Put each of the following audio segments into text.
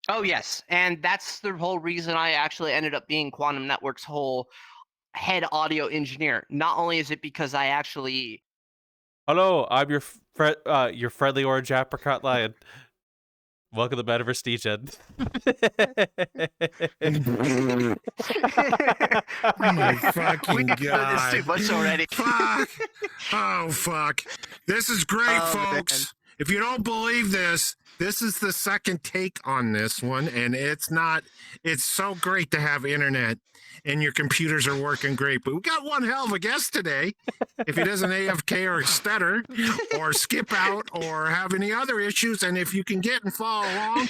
Oh yes, and that's the whole reason I actually ended up being Quantum Network's whole head audio engineer. Not only is it because I actually Hello, I'm your friendly orange apricot lion. Welcome to Metaverse Degen. Oh my we fucking covered this too god. much already. Fuck. Oh fuck. This is great, Oh man. folks. If you don't believe this, this is the second take on this one, and it's so great to have internet and your computers are working great. But we got one hell of a guest today. If he doesn't AFK or stutter or skip out or have any other issues, and if you can get and follow along,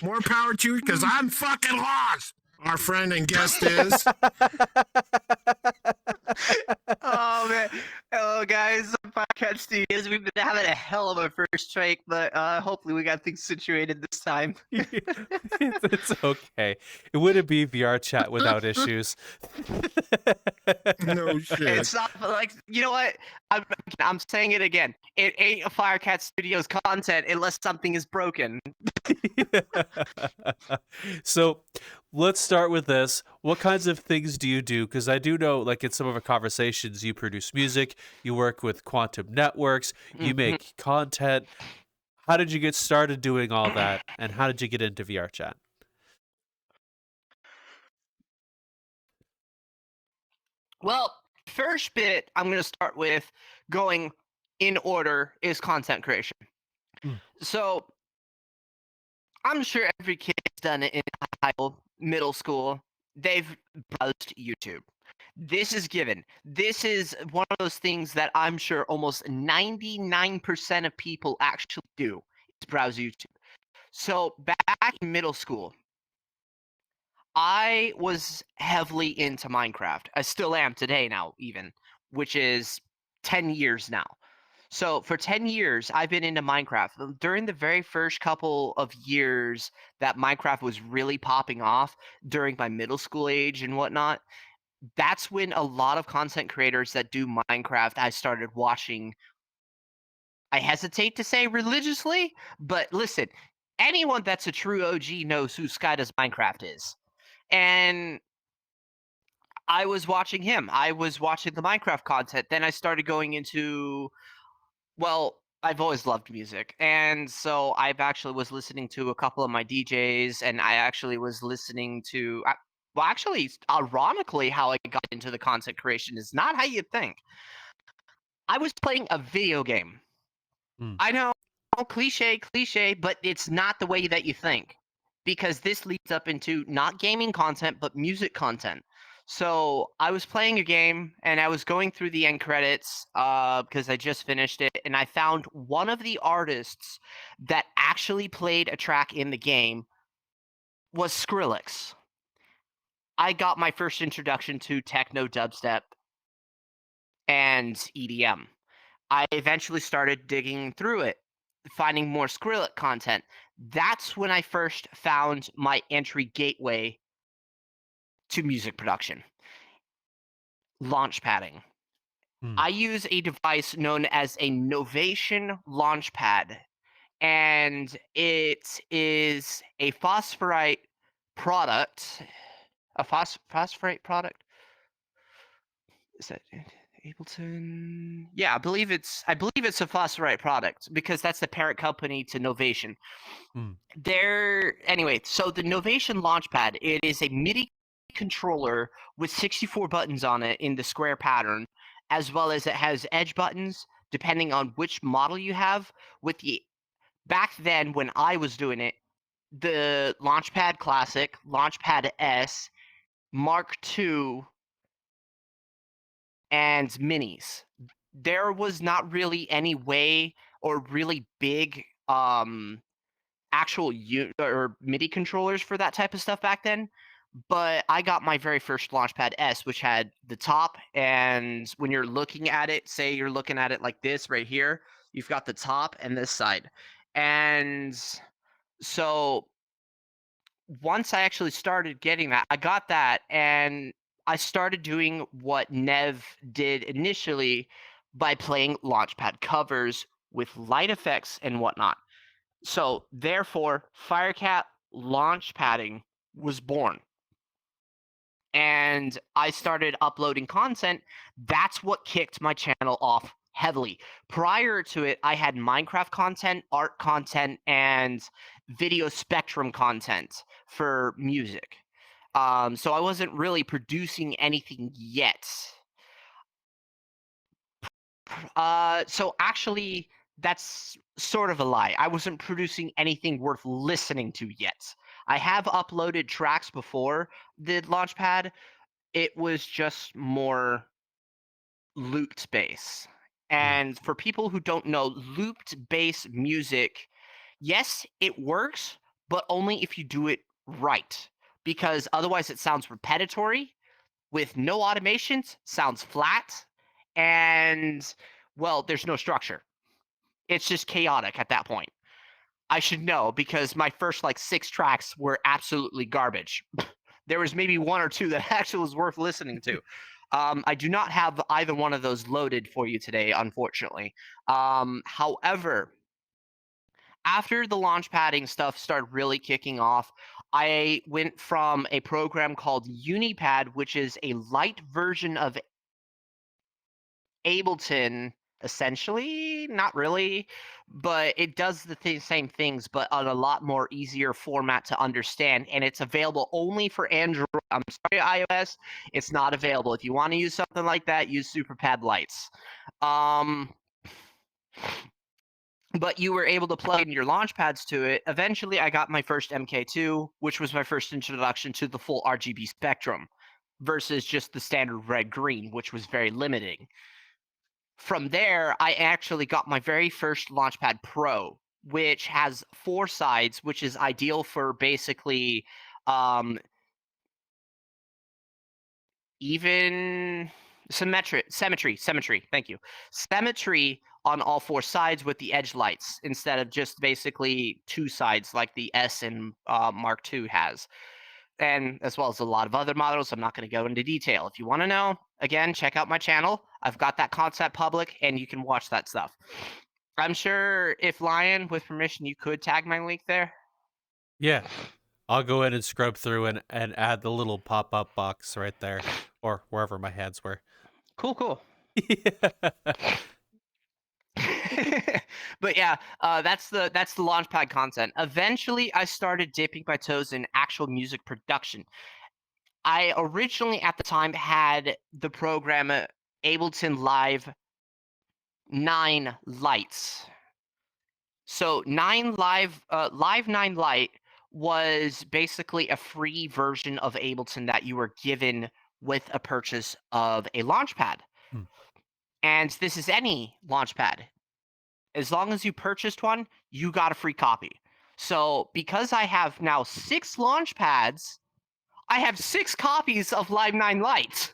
more power to you, because I'm fucking lost. Our friend and guest is Oh man. Oh guys, FireCatStudios, we've been having a hell of a first strike, but hopefully we got things situated this time. It's okay. It wouldn't be VR chat without issues. no shit. It's not like, you know what? I'm saying it again. It ain't a FireCatStudios content unless something is broken. So let's start with this. What kinds of things do you do? Because I do know, like in some of our conversations, you produce music, you work with quantum networks, you Mhm. make content. How did you get started doing all that? And how did you get into VR chat? Well, first bit I'm going to start with going in order is content creation. Mm. So I'm sure every kid's done it in high school, middle school. They've browsed YouTube. This is given. This is one of those things that I'm sure almost 99% of people actually do is browse YouTube. So back in middle school, I was heavily into Minecraft. I still am today now, even, which is 10 years now. So for 10 years, I've been into Minecraft. During the very first couple of years that Minecraft was really popping off during my middle school age and whatnot, that's when a lot of content creators that do Minecraft I started watching. I hesitate to say religiously, but listen, anyone that's a true OG knows who Sky Does Minecraft is. And I was watching him. I was watching the Minecraft content. Then I started going into, well, I've always loved music. And so I've actually was listening to a couple of my DJs, and I actually was listening to well, actually, ironically, how I got into the content creation is not how you think. I was playing a video game. Mm. I know, cliche, but it's not the way that you think. Because this leads up into not gaming content, but music content. So I was playing a game and I was going through the end credits because I just finished it, and I found one of the artists that actually played a track in the game was Skrillex. I got my first introduction to techno dubstep and EDM. I eventually started digging through it, finding more Skrillex content. That's when I first found my entry gateway to music production. Launch padding. Mm. I use a device known as a Novation Launchpad, and it is a phosphorite product. A phosphorite product? Is that Ableton? Yeah, I believe it's a phosphorite product because that's the parent company to Novation. Mm. Anyway, so the Novation Launchpad, it is a MIDI controller with 64 buttons on it in the square pattern, as well as it has edge buttons depending on which model you have. With the back then when I was doing it, the Launchpad Classic, Launchpad S, Mark II, and Minis. There was not really any way or really big actual or MIDI controllers for that type of stuff back then. But I got my very first Launchpad S, which had the top, and when you're looking at it, say you're looking at it like this right here, you've got the top and this side. And so once I actually started getting that, I got that, and I started doing what Nev did initially by playing Launchpad covers with light effects and whatnot. So therefore, Firecat launch padding was born. And I started uploading content. That's what kicked my channel off heavily. Prior to it, I had Minecraft content, art content, and video spectrum content for music. So I wasn't really producing anything yet. So actually, that's sort of a lie. I wasn't producing anything worth listening to yet. I have uploaded tracks before the Launchpad. It was just more looped bass. And for people who don't know, looped bass music, yes, it works, but only if you do it right. Because otherwise it sounds repetitory with no automations, sounds flat, and well, there's no structure. It's just chaotic at that point. I should know because my first like 6 tracks were absolutely garbage. There was maybe 1 or 2 that actually was worth listening to. I do not have either one of those loaded for you today, unfortunately. However, after the launch padding stuff started really kicking off, I went from a program called Unipad, which is a light version of Ableton, essentially, not really, but it does the same things, but on a lot more easier format to understand, and it's available only for Android. I'm sorry, iOS, it's not available. If you want to use something like that, use SuperPad Lights. But you were able to plug in your launch pads to it. Eventually, I got my first MK2, which was my first introduction to the full RGB spectrum versus just the standard red-green, which was very limiting. From there, I actually got my very first Launchpad Pro, which has 4 sides, which is ideal for basically even symmetry. Thank you. Symmetry on all 4 sides with the edge lights instead of just basically 2 sides like the S and Mark II has. And as well as a lot of other models. I'm not going to go into detail. If you want to know, again, check out my channel. I've got that concept public, and you can watch that stuff. I'm sure if Lion, with permission, you could tag my link there. Yeah. I'll go in and scrub through and add the little pop-up box right there, or wherever my hands were. Cool. Yeah. But yeah, that's the Launchpad content. Eventually, I started dipping my toes in actual music production. I originally, at the time, had the program Ableton Live 9 Lights. So 9 Live 9 Lite was basically a free version of Ableton that you were given with a purchase of a Launchpad. And this is any Launchpad. As long as you purchased one, you got a free copy. So because I have now 6 Launchpads, I have 6 copies of Live 9 Lite.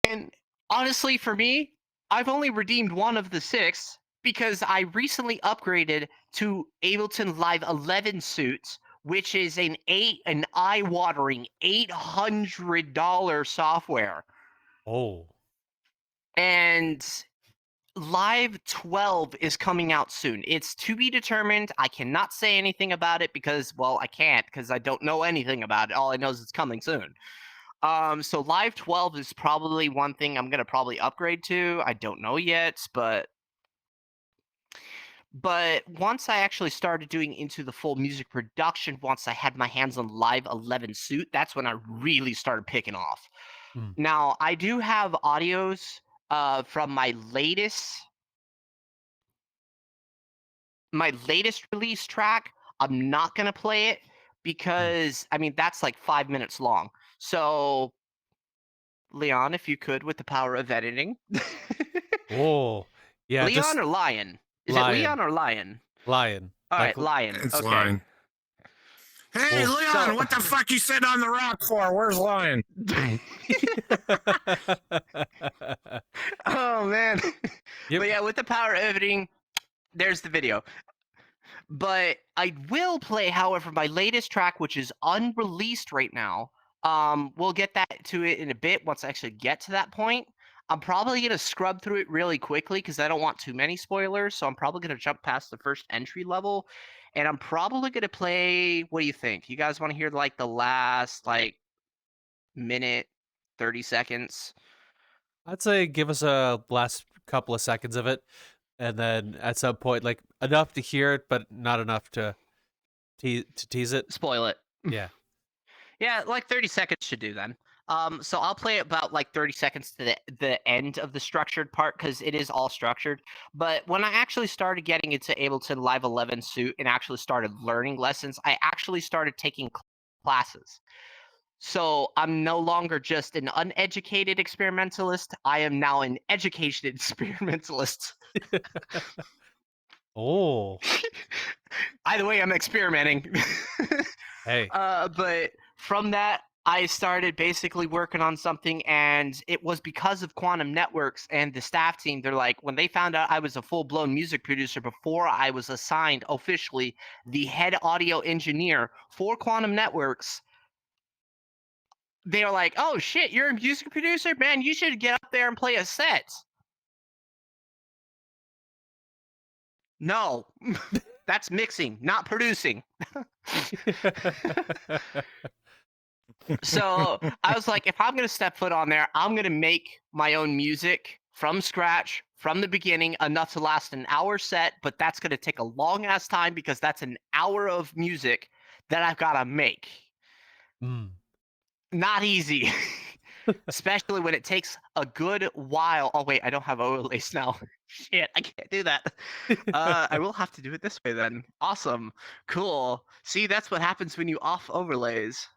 And honestly, for me, I've only redeemed one of the 6 because I recently upgraded to Ableton Live 11 Suits, which is an eye-watering $800 software. Oh. And Live 12 is coming out soon. It's to be determined. I cannot say anything about it because, well, I can't because I don't know anything about it. All I know is it's coming soon. So Live 12 is probably one thing I'm gonna probably upgrade to. I don't know yet, but once I actually started doing into the full music production, once I had my hands on Live 11 Suit, that's when I really started picking off. Now, I do have audios from my latest release track. I'm not gonna play it because I mean that's like 5 minutes long. So Leon, if you could, with the power of editing. Oh. Yeah. Leon or Lion? Is Lion. it Leon or Lion? Lion. All right, Lion. It's okay. Lion. Hey, Well, Leon, what the fuck you sitting on the rock for? Where's Lion? Oh man. Yep. But yeah, with the power of editing, there's the video. But I will play, however, my latest track, which is unreleased right now. We'll get that to it in a bit once I actually get to that point. I'm probably gonna scrub through it really quickly because I don't want too many spoilers. So I'm probably gonna jump past the first entry level, and I'm probably gonna play. What do you think? You guys want to hear like the last like minute, 30 seconds? I'd say give us a last couple of seconds of it, and then at some point, like enough to hear it, but not enough to tease it. Spoil it. Yeah. Yeah, like 30 seconds should do then. So I'll play about like 30 seconds to the end of the structured part because it is all structured. But when I actually started getting into Ableton Live 11 suit and actually started learning lessons, I actually started taking classes. So I'm no longer just an uneducated experimentalist. I am now an educated experimentalist. Oh, Either way, I'm experimenting. hey. But from that, I started basically working on something, and it was because of Quantum Networks and the staff team. They're like, when they found out I was a full-blown music producer before I was assigned officially the head audio engineer for Quantum Networks, they were like, oh shit, you're a music producer? Man, you should get up there and play a set. No, that's mixing, not producing. So I was like, if I'm going to step foot on there, I'm going to make my own music from scratch, from the beginning, enough to last an hour set, but that's going to take a long ass time because that's an hour of music that I've got to make. Mm. Not easy. Especially when it takes a good while. Oh, wait, I don't have overlays now. Shit, I can't do that. I will have to do it this way then. Awesome. Cool. See, that's what happens when you off overlays.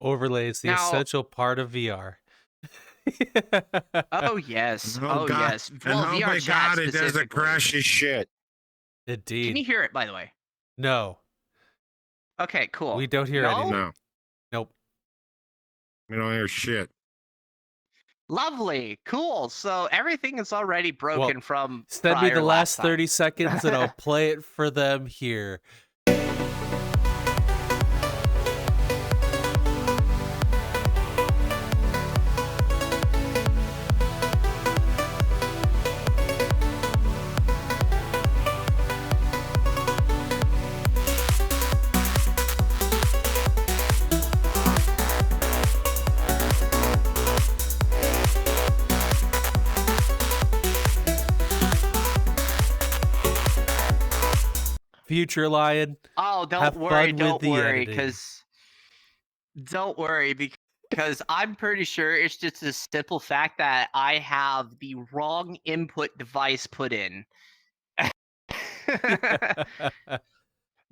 Overlays, the Now- essential part of VR. Oh, yes. Oh, God. yes. And Well, hope VR to chat God it doesn't specifically. crash his shit. Indeed. Can you hear it, by the way? No, Okay, cool. we don't hear No? anything. No, Nope. we don't hear shit. Lovely. Cool. So everything is already broken from Send me the prior last time. 30 seconds and I'll play it for them here. Future Lion. Oh, Have don't worry, fun with don't the worry, editing. don't worry, because I'm pretty sure it's just a simple fact that I have the wrong input device put in.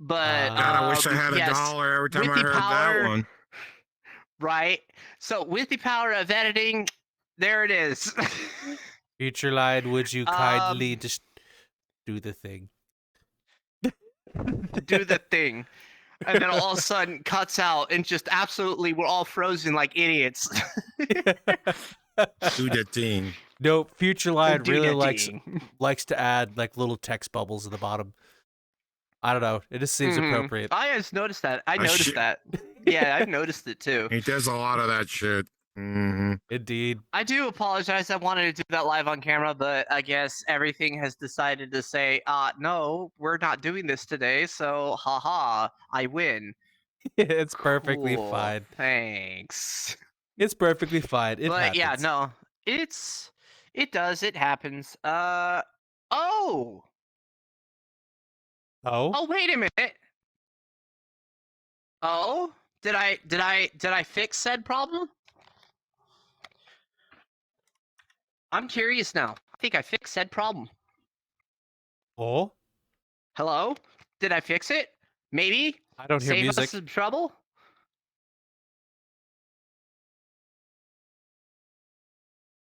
But God, I wish I had yes, a dollar every time with I the heard power- that one. right? So with the power of editing, there it is. Future Lion, would you kindly just do the thing? Do the thing. And then all of a sudden cuts out and just absolutely we're all frozen like idiots. Do the thing. No, Future Lion Do really the likes thing. to add like little text bubbles at the bottom. I don't know. It just seems Mhm. appropriate. I just noticed that. I I noticed should- that. Yeah, I've noticed it too. He does a lot of that shit. Hmm. Indeed. I do apologize. I wanted to do that live on camera, but I guess everything has decided to say, no, we're not doing this today, so haha, I win. It's perfectly Cool, fine. Thanks. It's perfectly fine. It But happens. yeah, no, it does, it happens. Oh, Oh? oh, wait a minute. Oh, did I fix said problem? I'm curious now. I think I fixed said problem. Oh? Hello? Did I fix it? Maybe? I don't hear Save music. us some trouble?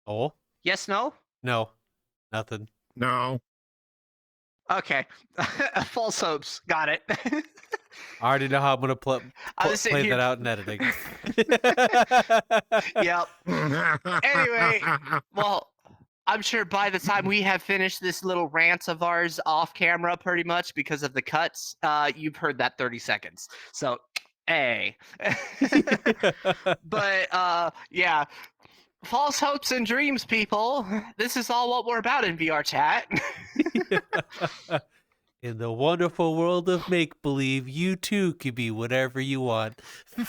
Oh? Yes, no? No. Nothing. No. Okay. False hopes. Got it. I already know how I'm gonna I was sitting play here. that out in editing. Yep. Anyway. Well, I'm sure by the time we have finished this little rant of ours off camera, pretty much because of the cuts, you've heard that 30 seconds. So, hey. But yeah. false hopes and dreams, people. This is all what we're about in VR chat. In the wonderful world of make believe, you too can be whatever you want. On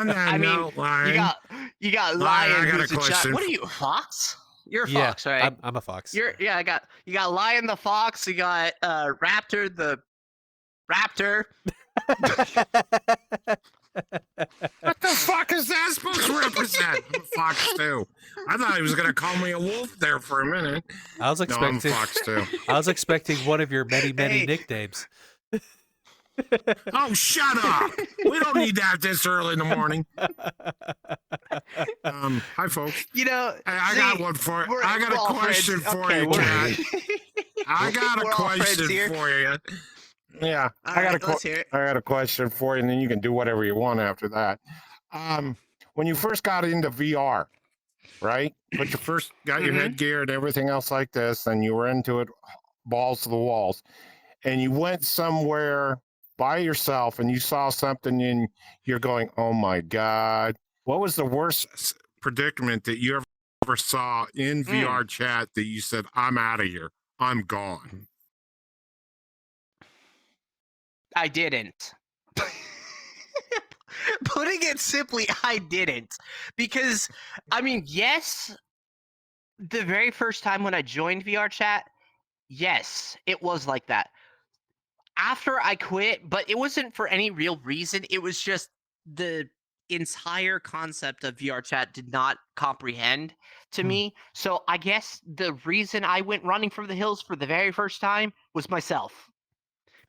that I mean, note, Lion, you got Lion, Lion, I got who's a a giant. question. What are you, a fox? You're a Yeah, fox, right? I'm a fox. You got Lion the fox. You got Raptor the raptor. What the fuck is that supposed to represent? I'm a fox too. I thought he was gonna call me a wolf there for a minute. I was No, I'm a expecting. fox too. I was expecting one of your many Hey. nicknames. Oh, shut up! We don't need that this early in the morning. Hi, folks. You know, Hey, I got one for. we're- I got we're a all question friends. for Okay, you, we're- Cat. I got a We're all friends question here. for you. Yeah, All I got right, let's hear it. I got a question for you, and then you can do whatever you want after that. When you first got into VR, right? But you first got your Mhm. headgear and everything else like this, and you were into it, balls to the walls, and you went somewhere by yourself, and you saw something, and you're going, "Oh my god!" What was the worst predicament that you ever saw in VR chat that you said, "I'm out of here, I'm gone"? I didn't. Putting it simply, I didn't. Because, I mean, yes, the very first time when I joined VR chat, yes, it was like that. After I quit, but it wasn't for any real reason. It was just the entire concept of VR chat did not comprehend to me. So I guess the reason I went running for the hills for the very first time was myself.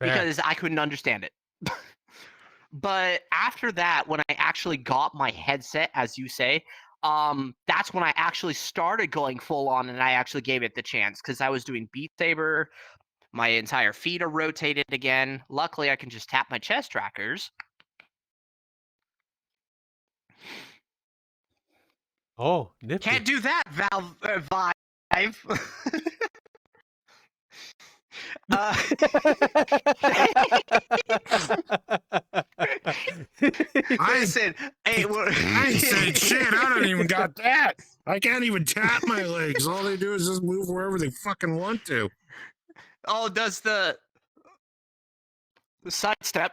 Because I couldn't understand it. But after that, when I actually got my headset, as you say, that's when I actually started going full on, and I actually gave it the chance because I was doing Beat Saber. My entire feet are rotated again. Luckily, I can just tap my chest trackers. Oh, nifty. Can't do that, Valve Vive. Listen, hey, I ain't saying shit. I don't even got that. I can't even tap my legs. All they do is just move wherever they fucking want to. oh, does the sidestep?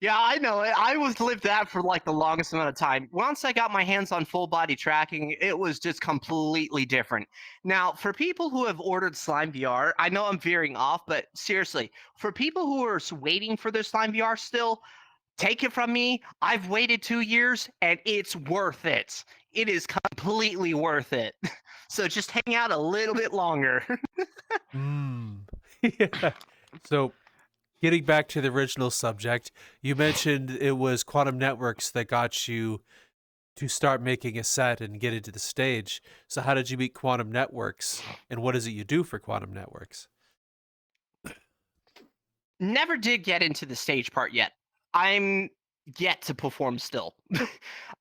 Yeah, I know it. I was lived that for like the longest amount of time. Once I got my hands on full body tracking, it was just completely different. Now, for people who have ordered Slime VR, I know I'm veering off, but seriously, for people who are waiting for their Slime VR still, take it from me. I've waited 2 years and it's worth it. It is completely worth it. So just hang out a little bit longer. Yeah. So, getting back to the original subject, you mentioned it was quantum networks that got you to start making a set and get into the stage. So, how did you meet quantum networks, and what is it you do for quantum networks? Never did get into the stage part yet. I'm yet to perform still.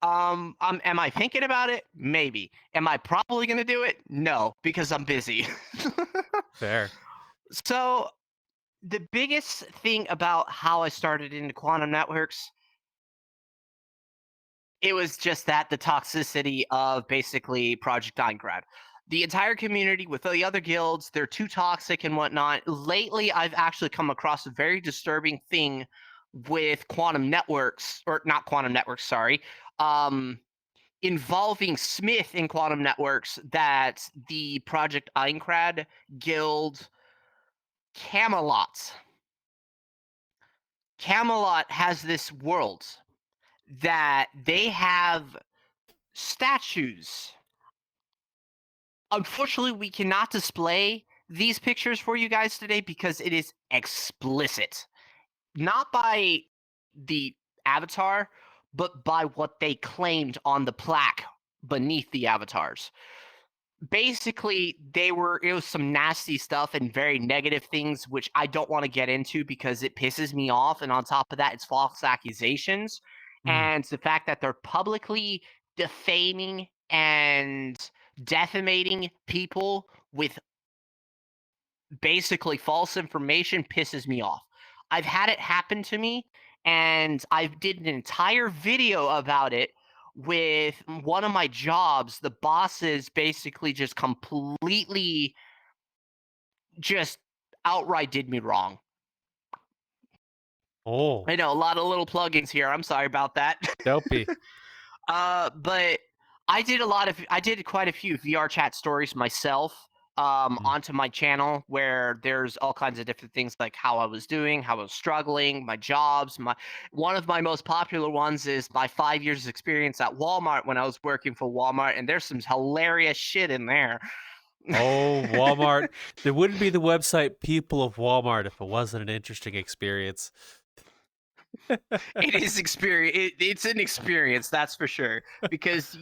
Am I thinking about it? Maybe. Am I probably gonna do it? No, because I'm busy. Fair. So the biggest thing about how I started into quantum networks, it was just that the toxicity of basically Project Eingrad. The entire community with the other guilds, they're too toxic and whatnot. Lately, I've actually come across a very disturbing thing with quantum networks, or not quantum networks, sorry, involving Smith in quantum networks that the Project Eingrad guild Camelot. Camelot has this world that they have statues. Unfortunately, we cannot display these pictures for you guys today because it is explicit. Not by the avatar, but by what they claimed on the plaque beneath the avatars. Basically, it was some nasty stuff and very negative things, which I don't want to get into because it pisses me off. And on top of that, it's false accusations. And the fact that they're publicly defaming and defamating people with basically false information pisses me off. I've had it happen to me, and I did an entire video about it with one of my jobs, the bosses basically just completely just outright did me wrong. Oh, I know a lot of little plugins here. I'm sorry about that. dopey. But I did quite a few VR chat stories myself onto my channel where there's all kinds of different things like how I was doing, how I was struggling, my jobs. One of my most popular ones is my 5 years experience at Walmart when I was working for Walmart, and there's some hilarious shit in there. Oh, Walmart. There wouldn't be the website People of Walmart if it wasn't an interesting experience. It is experience. It's an experience, that's for sure. Because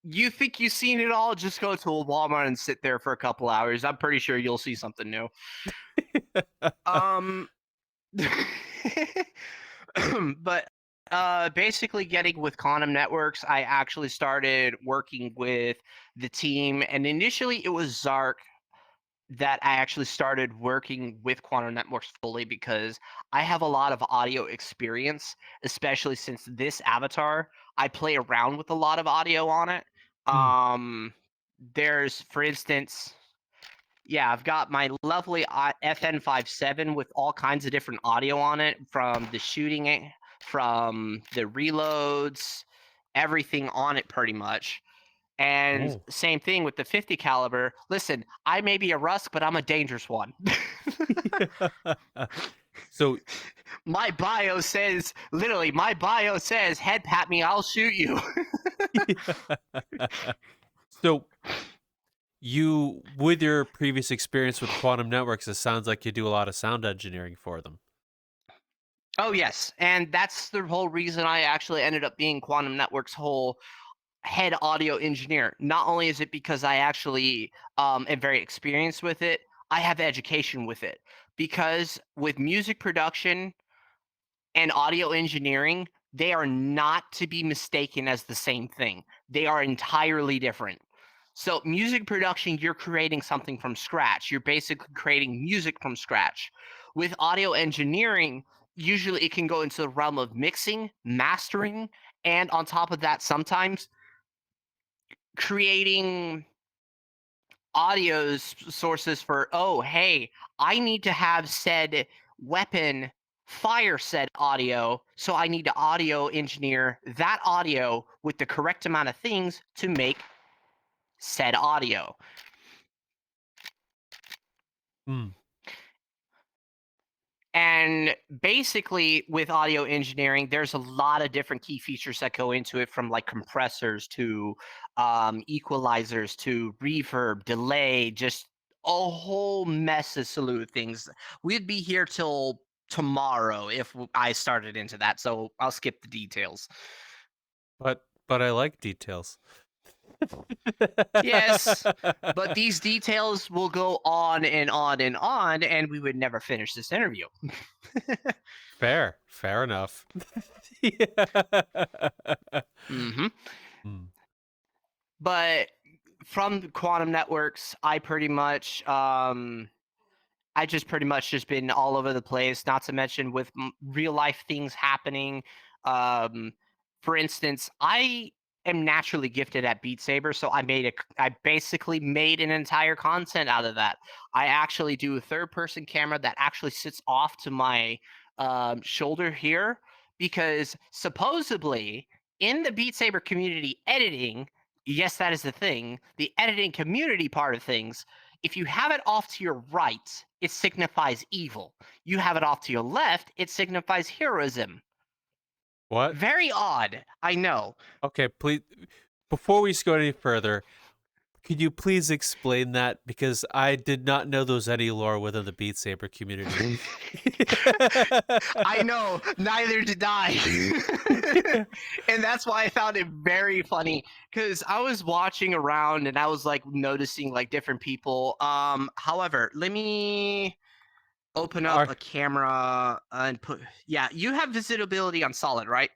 you think you've seen it all, just go to a Walmart and sit there for a couple hours. I'm pretty sure you'll see something new. Um, but basically, getting with Quantum Networks, I actually started working with the team, and initially it was Zark that I actually started working with Quantum Networks fully because I have a lot of audio experience, especially since this avatar, I play around with a lot of audio on it. Hmm. There's, for instance, yeah, I've got my lovely FN57 with all kinds of different audio on it, from the shooting, from the reloads, everything on it pretty much. And Oh. same thing with the 50 caliber. Listen, I may be a Rusk, but I'm a dangerous one. So, My bio says, literally, my bio says, head pat me, I'll shoot you. so you, with your previous experience with Quantum Networks, it sounds like you do a lot of sound engineering for them. Oh, yes. And that's the whole reason I actually ended up being Quantum Network's whole head audio engineer. Not only is it because I actually am very experienced with it, I have education with it. Because with music production and audio engineering, they are not to be mistaken as the same thing. They are entirely different. So, music production, you're creating something from scratch. You're basically creating music from scratch. With audio engineering, usually it can go into the realm of mixing, mastering, and on top of that, sometimes creating audio sources for, oh, hey, I need to have said weapon fire said audio, so I need to audio engineer that audio with the correct amount of things to make said audio. Hmm. And basically, with audio engineering, there's a lot of different key features that go into it, from like compressors to equalizers to reverb, delay, just a whole mess of slew of things. We'd be here till tomorrow if I started into that, so I'll skip the details. But I like details. Yes, but these details will go on and on and on, and we would never finish this interview. Fair enough. Mm-hmm. Hmm. But from Quantum Networks, I just pretty much just been all over the place. Not to mention with real life things happening. Um, for instance, I am naturally gifted at Beat Saber, so I basically made an entire content out of that. I actually do a third person camera that actually sits off to my shoulder here, because supposedly in the Beat Saber community editing, yes, that is the thing. The editing community part of things, if you have it off to your right, it signifies evil. You have it off to your left, it signifies heroism. What? Very odd, I know. Okay, please. Before we go any further, could you please explain that? Because I did not know there was any lore within the Beat Saber community. I know, neither did I. And that's why I found it very funny, because I was watching around and I was like noticing like different people. However, let me open up a camera and put, yeah, you have visibility on solid, right?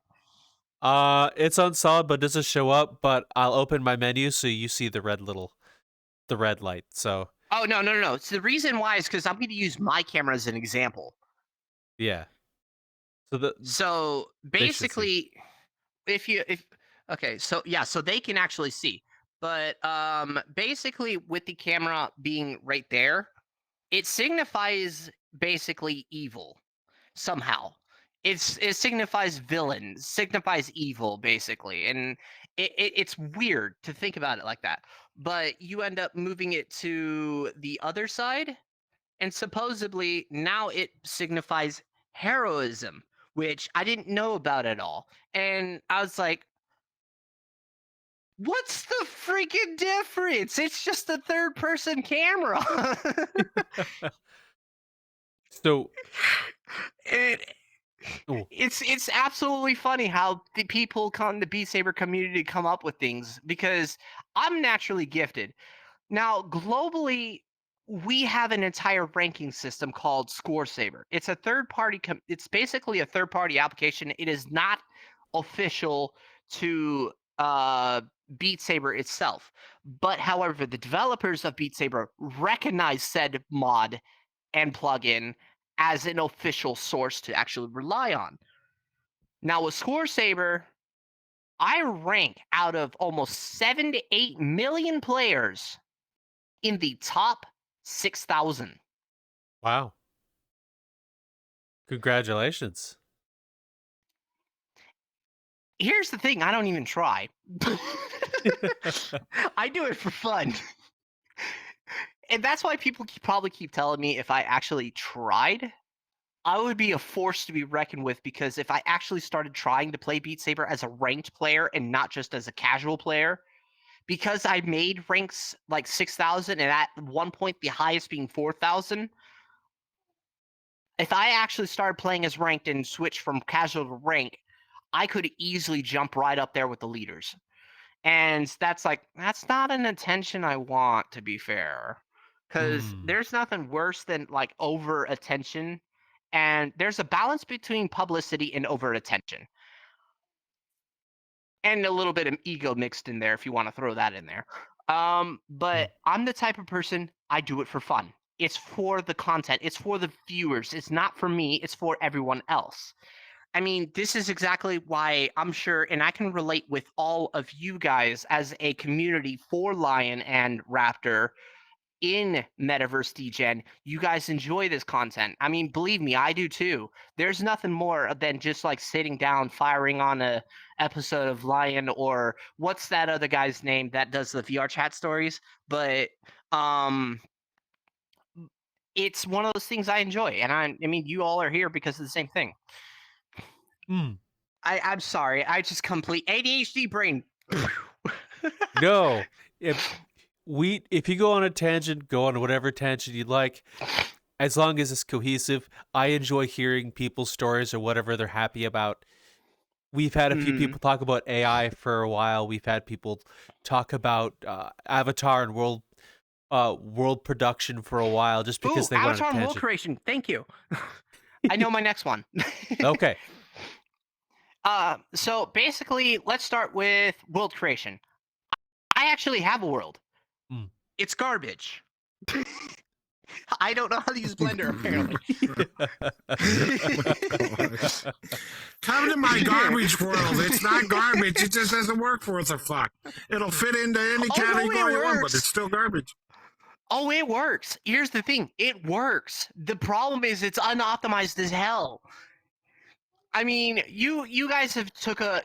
It's on solid, but doesn't show up. But I'll open my menu so you see the red light. So Oh, no. So the reason why is because I'm going to use my camera as an example. yeah. So They should see. basically, if Okay, so yeah, so they can actually see. But basically with the camera being right there, it signifies basically evil somehow. It signifies villain, signifies evil basically. And it's weird to think about it like that. But you end up moving it to the other side, and supposedly now it signifies heroism, which I didn't know about at all. And I was like, what's the freaking difference? It's just a third person camera. So, it, oh, it's absolutely funny how the people come the Beat Saber community come up with things because I'm naturally gifted. Now, globally, we have an entire ranking system called Score Saver. It's a third party it's basically a third party application. It is not official to Beat Saber itself. But however, the developers of Beat Saber recognize said mod and plugin as an official source to actually rely on. Now with Score Saber, I rank out of almost 7 to 8 million players in the top 6,000. wow. Congratulations. Here's the thing, I don't even try. I do it for fun. And that's why people probably keep telling me if I actually tried, I would be a force to be reckoned with, because if I actually started trying to play Beat Saber as a ranked player and not just as a casual player, because I made ranks like 6,000 and at one point the highest being 4,000, if I actually started playing as ranked and switched from casual to rank, I could easily jump right up there with the leaders. And that's not an attention I want, to be fair. Because Hmm. there's nothing worse than like over attention. And there's a balance between publicity and over attention. And a little bit of ego mixed in there if you want to throw that in there. But I'm the type of person, I do it for fun. It's for the content. It's for the viewers. It's not for me. It's for everyone else. I mean, this is exactly why I'm sure, and I can relate with all of you guys as a community for Lion and Raptor in Metaverse Degen. You guys enjoy this content. I mean, believe me, I do too. There's nothing more than just like sitting down, firing on a episode of Lion, or what's that other guy's name that does the VR chat stories? But um it's one of those things I enjoy, and I mean, you all are here because of the same thing. Hmm. I'm sorry, I just complete ADHD brain. No. If you go on a tangent, go on whatever tangent you'd like. As long as it's cohesive, I enjoy hearing people's stories or whatever they're happy about. We've had a few people talk about AI for a while. We've had people talk about Avatar and world production for a while, just because Ooh, they went on a Avatar and world tangent. creation. Thank you. I know my next one. Okay. So basically, let's start with world creation. I actually have a world. Mm. It's garbage. I don't know how to use Blender, apparently. Come to my garbage world. It's not garbage. It just doesn't work for us a fuck. It'll fit into any Oh, no, category it you want, but works. it's still garbage. Oh, it works. Here's the thing. It works. The problem is it's unoptimized as hell. I mean, you guys have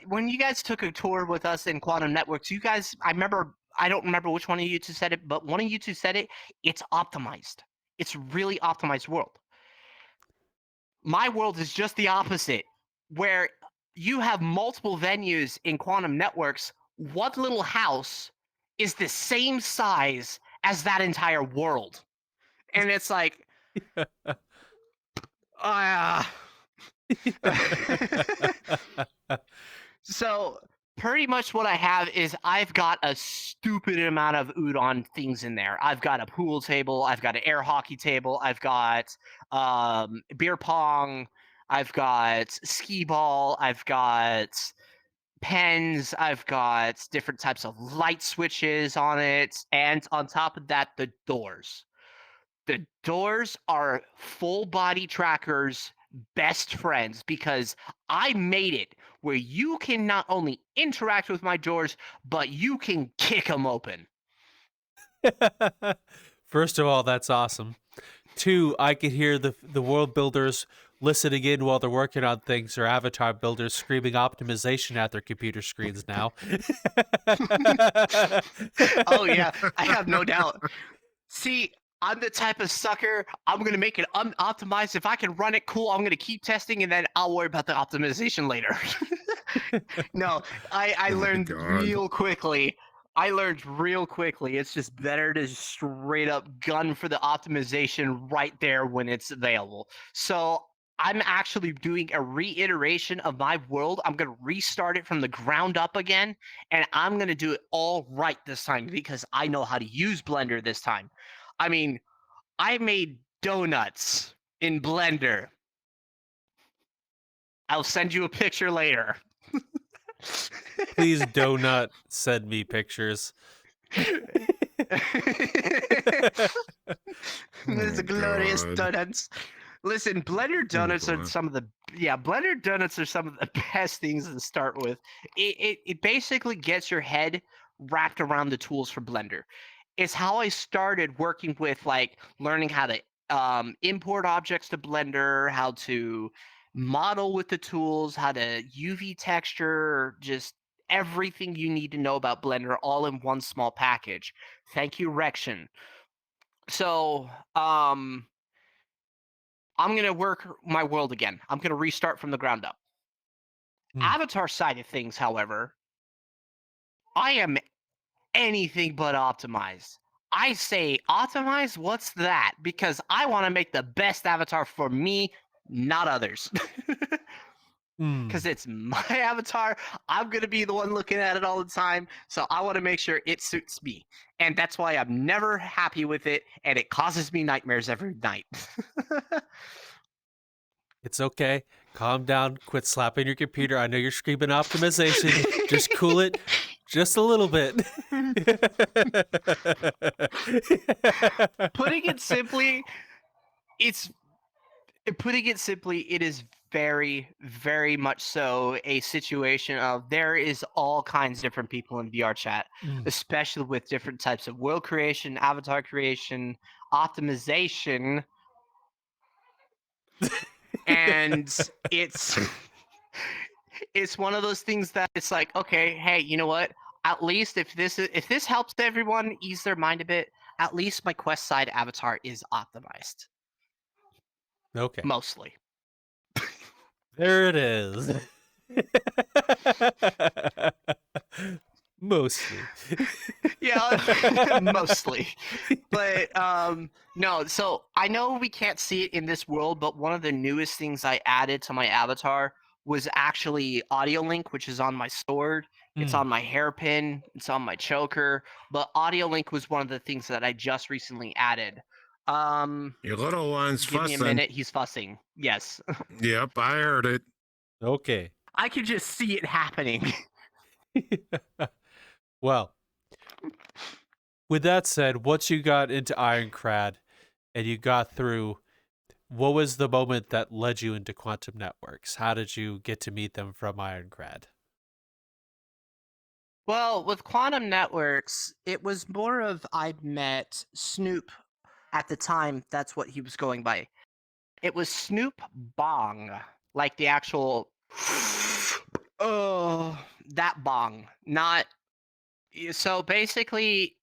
when you guys took a tour with us in Quantum Networks, you guys, I don't remember which one of you two said it, but one of you two said it. It's optimized. It's really optimized world. My world is just the opposite, where you have multiple venues in Quantum Networks. One little house is the same size as that entire world. And it's like, so pretty much what I have is I've got a stupid amount of udon things in there. I've got a pool table, I've got an air hockey table, I've got beer pong, I've got skee ball, I've got pens, I've got different types of light switches on it, and on top of that, the doors. The doors are full body trackers best friends, because I made it where you can not only interact with my doors, but you can kick them open. First of all, that's awesome. Two, I could hear the world builders listening in while they're working on things, or avatar builders screaming optimization at their computer screens now. Oh yeah, I have no doubt. See, I'm the type of sucker, I'm gonna make it unoptimized. If I can run it, cool, I'm gonna keep testing and then I'll worry about the optimization later. No, I Oh my learned God. real quickly. It's just better to straight up gun for the optimization right there when it's available. So I'm actually doing a reiteration of my world. I'm going to restart it from the ground up again, and I'm going to do it all right this time because I know how to use Blender this time. I mean, I made donuts in Blender. I'll send you a picture later. Please do not send me pictures. There's Oh, a glorious God. donuts. Listen, Blender donuts are God. some of the Blender donuts are some of the best things to start with. It basically gets your head wrapped around the tools for Blender. It's how I started working with like learning how to import objects to Blender, how to model with the tools, how to UV texture, just everything you need to know about Blender all in one small package. Thank you, Rection. So, I'm gonna work my world again. I'm gonna restart from the ground up. Avatar side of things, however, I am anything but optimized. I say optimize, what's that? Because I want to make the best avatar for me, not others. Because it's my avatar. I'm going to be the one looking at it all the time. So I want to make sure it suits me. And that's why I'm never happy with it. And it causes me nightmares every night. It's okay. Calm down. Quit slapping your computer. I know you're screaming optimization. Just cool it just a little bit. Putting it simply, it is very, very much so a situation of there is all kinds of different people in VR chat, especially with different types of world creation, avatar creation, optimization, and it's one of those things that it's like, okay, hey, you know what? At least if this helps everyone ease their mind a bit, at least my quest side avatar is optimized. Okay. Mostly. There it is. Mostly. Yeah, mostly. But no, so I know we can't see it in this world, but one of the newest things I added to my avatar was actually audio link, which is on my sword. It's on my hairpin, it's on my choker, but audio link was one of the things that I just recently added. Your little one's Give me a fussing. minute, he's fussing. Yes. Yep, I heard it. Okay. I could just see it happening. Well, with that said, once you got into Ironcrad and you got through, what was the moment that led you into quantum networks? How did you get to meet them from Ironcrad? Well, with quantum networks, it was more of I met Snoop at the time. That's what he was going by. It was Snoop Bong, like the actual. Oh, that bong. Not. So basically,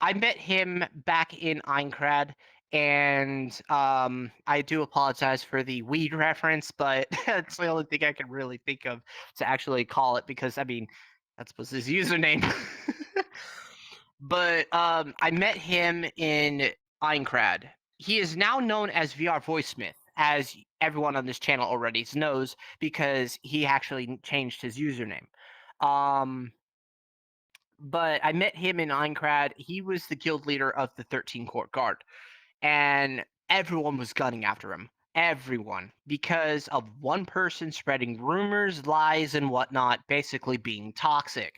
I met him back in Aincrad, and I do apologize for the weed reference, but that's the only thing I can really think of to actually call it because I mean, that was his username. But I met him in Aincrad. He is now known as VR Voicemith, as everyone on this channel already knows, because he actually changed his username. But I met him in Aincrad. He was the guild leader of the 13 Court Guard, and everyone was gunning after him. Everyone, because of one person spreading rumors, lies, and whatnot, basically being toxic.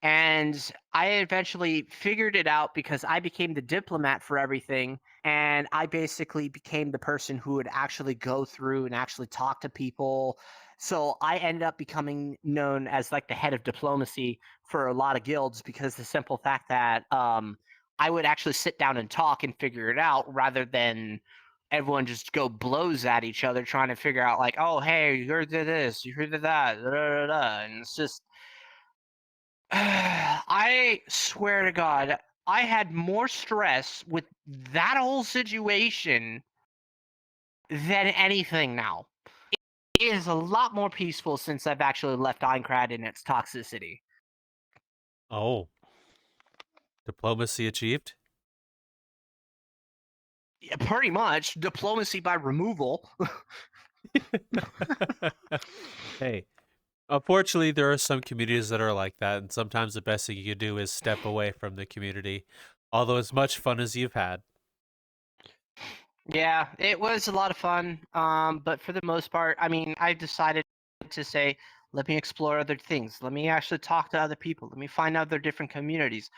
And I eventually figured it out because I became the diplomat for everything. And I basically became the person who would actually go through and actually talk to people. So I ended up becoming known as like the head of diplomacy for a lot of guilds because the simple fact that I would actually sit down and talk and figure it out rather than everyone just go blows at each other trying to figure out like, oh, hey, you heard of this, you heard of that, da, da, da, da. And it's just I swear to God, I had more stress with that whole situation than anything now. It is a lot more peaceful since I've actually left Aincrad in its toxicity. Oh, diplomacy achieved? Yeah, pretty much. Diplomacy by removal. Hey, unfortunately, there are some communities that are like that, and sometimes the best thing you can do is step away from the community. Although as much fun as you've had. Yeah, it was a lot of fun. But for the most part, I mean, I decided to say, let me explore other things. Let me actually talk to other people. Let me find out their different communities.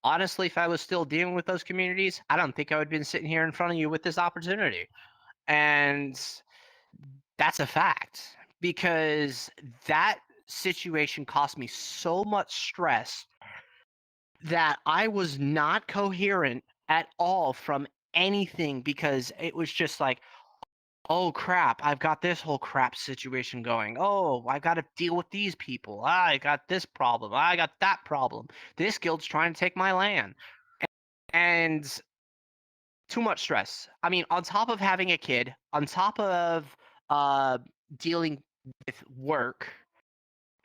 Honestly, if I was still dealing with those communities, I don't think I would have been sitting here in front of you with this opportunity. And that's a fact because that situation cost me so much stress that I was not coherent at all from anything because it was just like, oh crap, I've got this whole crap situation going. Oh, I got to deal with these people. I got this problem. I got that problem. This guild's trying to take my land. And too much stress. I mean, on top of having a kid, on top of uh, dealing with work,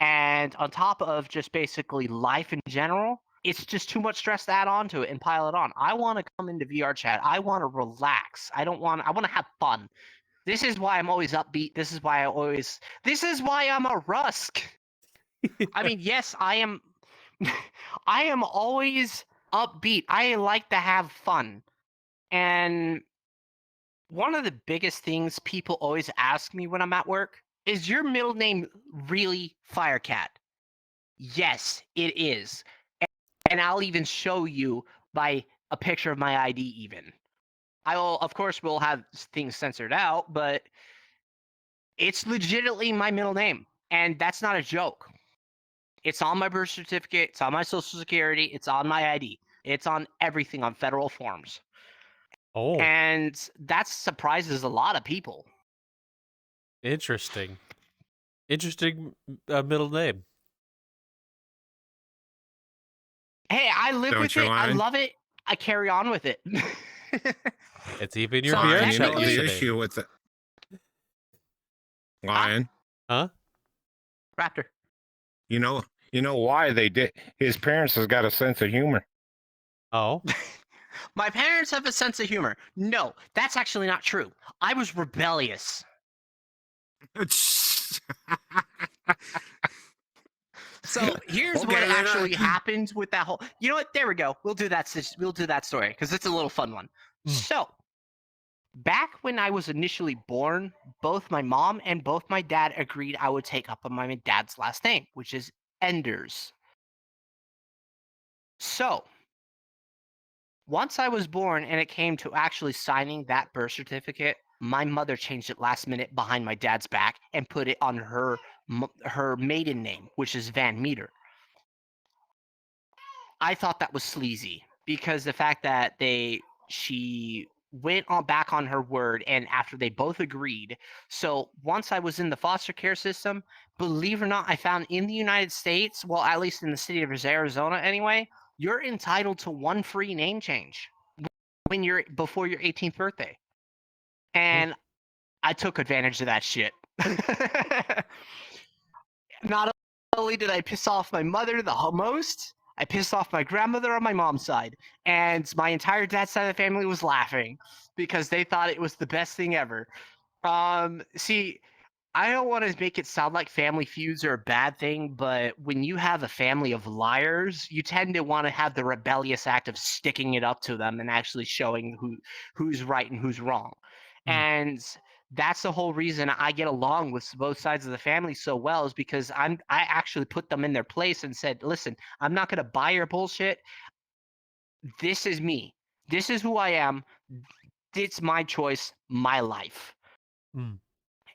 and on top of just basically life in general, it's just too much stress to add on to it and pile it on. I want to come into VR chat. I want to relax. I want to have fun. This is why I'm always upbeat. This is why I'm a Rusk. I mean, yes, I am. I am always upbeat. I like to have fun. And one of the biggest things people always ask me when I'm at work is your middle name really Firecat? Yes, it is. And I'll even show you by a picture of my ID even. I will, of course, will have things censored out, but it's legitimately my middle name. And that's not a joke. It's on my birth certificate, it's on my social security, it's on my ID. It's on everything on federal forms. Oh, And that surprises a lot of people. interesting. Interesting middle name. Hey, I live Don't with you it. I lie. love it. I carry on with it. It's even your So VR Lion, you chat know the technically- username. issue with it. Lion, Huh? Raptor. you know why they did. His parents has got a sense of humor. Oh. My parents have a sense of humor. No, that's actually not true. I was rebellious. So here's what Okay, then, actually happens with that whole. You know what? There we go. We'll do that. We'll do that story because it's a little fun one. So back when I was initially born, both my mom and both my dad agreed I would take up on my dad's last name, which is Enders. So once I was born and it came to actually signing that birth certificate, my mother changed it last minute behind my dad's back and put it on her maiden name, which is Van Meter. I thought that was sleazy because the fact that she went on back on her word and after they both agreed. So once I was in the foster care system, believe it or not, I found in the United States, well, at least in the city of Arizona anyway, you're entitled to one free name change when you're before your 18th birthday. And I took advantage of that shit. Not only did I piss off my mother the most, I pissed off my grandmother on my mom's side, and my entire dad's side of the family was laughing because they thought it was the best thing ever. See, I don't want to make it sound like family feuds are a bad thing, but when you have a family of liars, you tend to want to have the rebellious act of sticking it up to them and actually showing who's right and who's wrong. And That's the whole reason I get along with both sides of the family so well, is because I actually put them in their place and said, listen, I'm not gonna buy your bullshit. This is me. This is who I am. It's my choice, my life. Mm.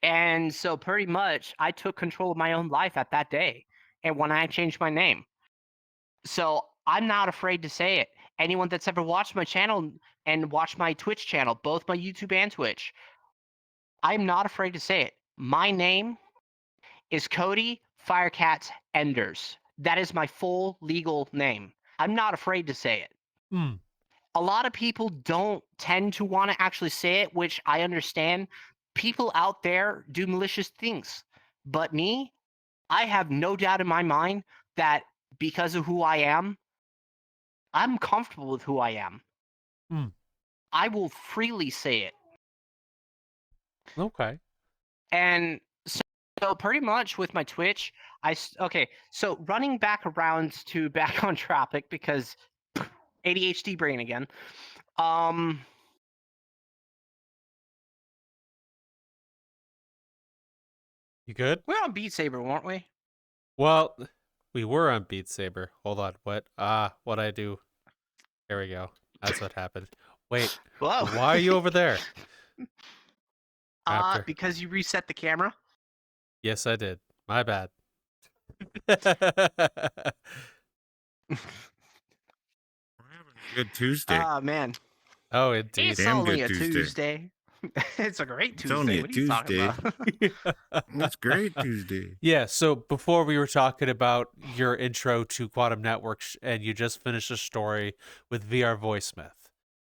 And so pretty much I took control of my own life at that day. And when I changed my name. So I'm not afraid to say it. Anyone that's ever watched my channel and watched my Twitch channel, both my YouTube and Twitch, I'm not afraid to say it. My name is Cody FireCat Enders. That is my full legal name. I'm not afraid to say it. Mm. A lot of people don't tend to want to actually say it, which I understand. People out there do malicious things. But me, I have no doubt in my mind that because of who I am, I'm comfortable with who I am. Mm. I will freely say it. Okay. And so pretty much with my Twitch, okay, so running back around to back on topic because ADHD brain again. You good? We're on Beat Saber, weren't we? Well, we were on Beat Saber. Hold on. What? What I do? There we go. That's what happened. Wait. Whoa. Why are you over there? Raptor. Because you reset the camera. Yes, I did. My bad. We're having a good Tuesday. Man. Oh, indeed. It's Damn only good a Tuesday. Tuesday. It's a great It's Tuesday. only a What are you talking Tuesday. about? That's great Tuesday. Yeah, so before we were talking about your intro to quantum networks, and you just finished a story with VR VoiceSmith.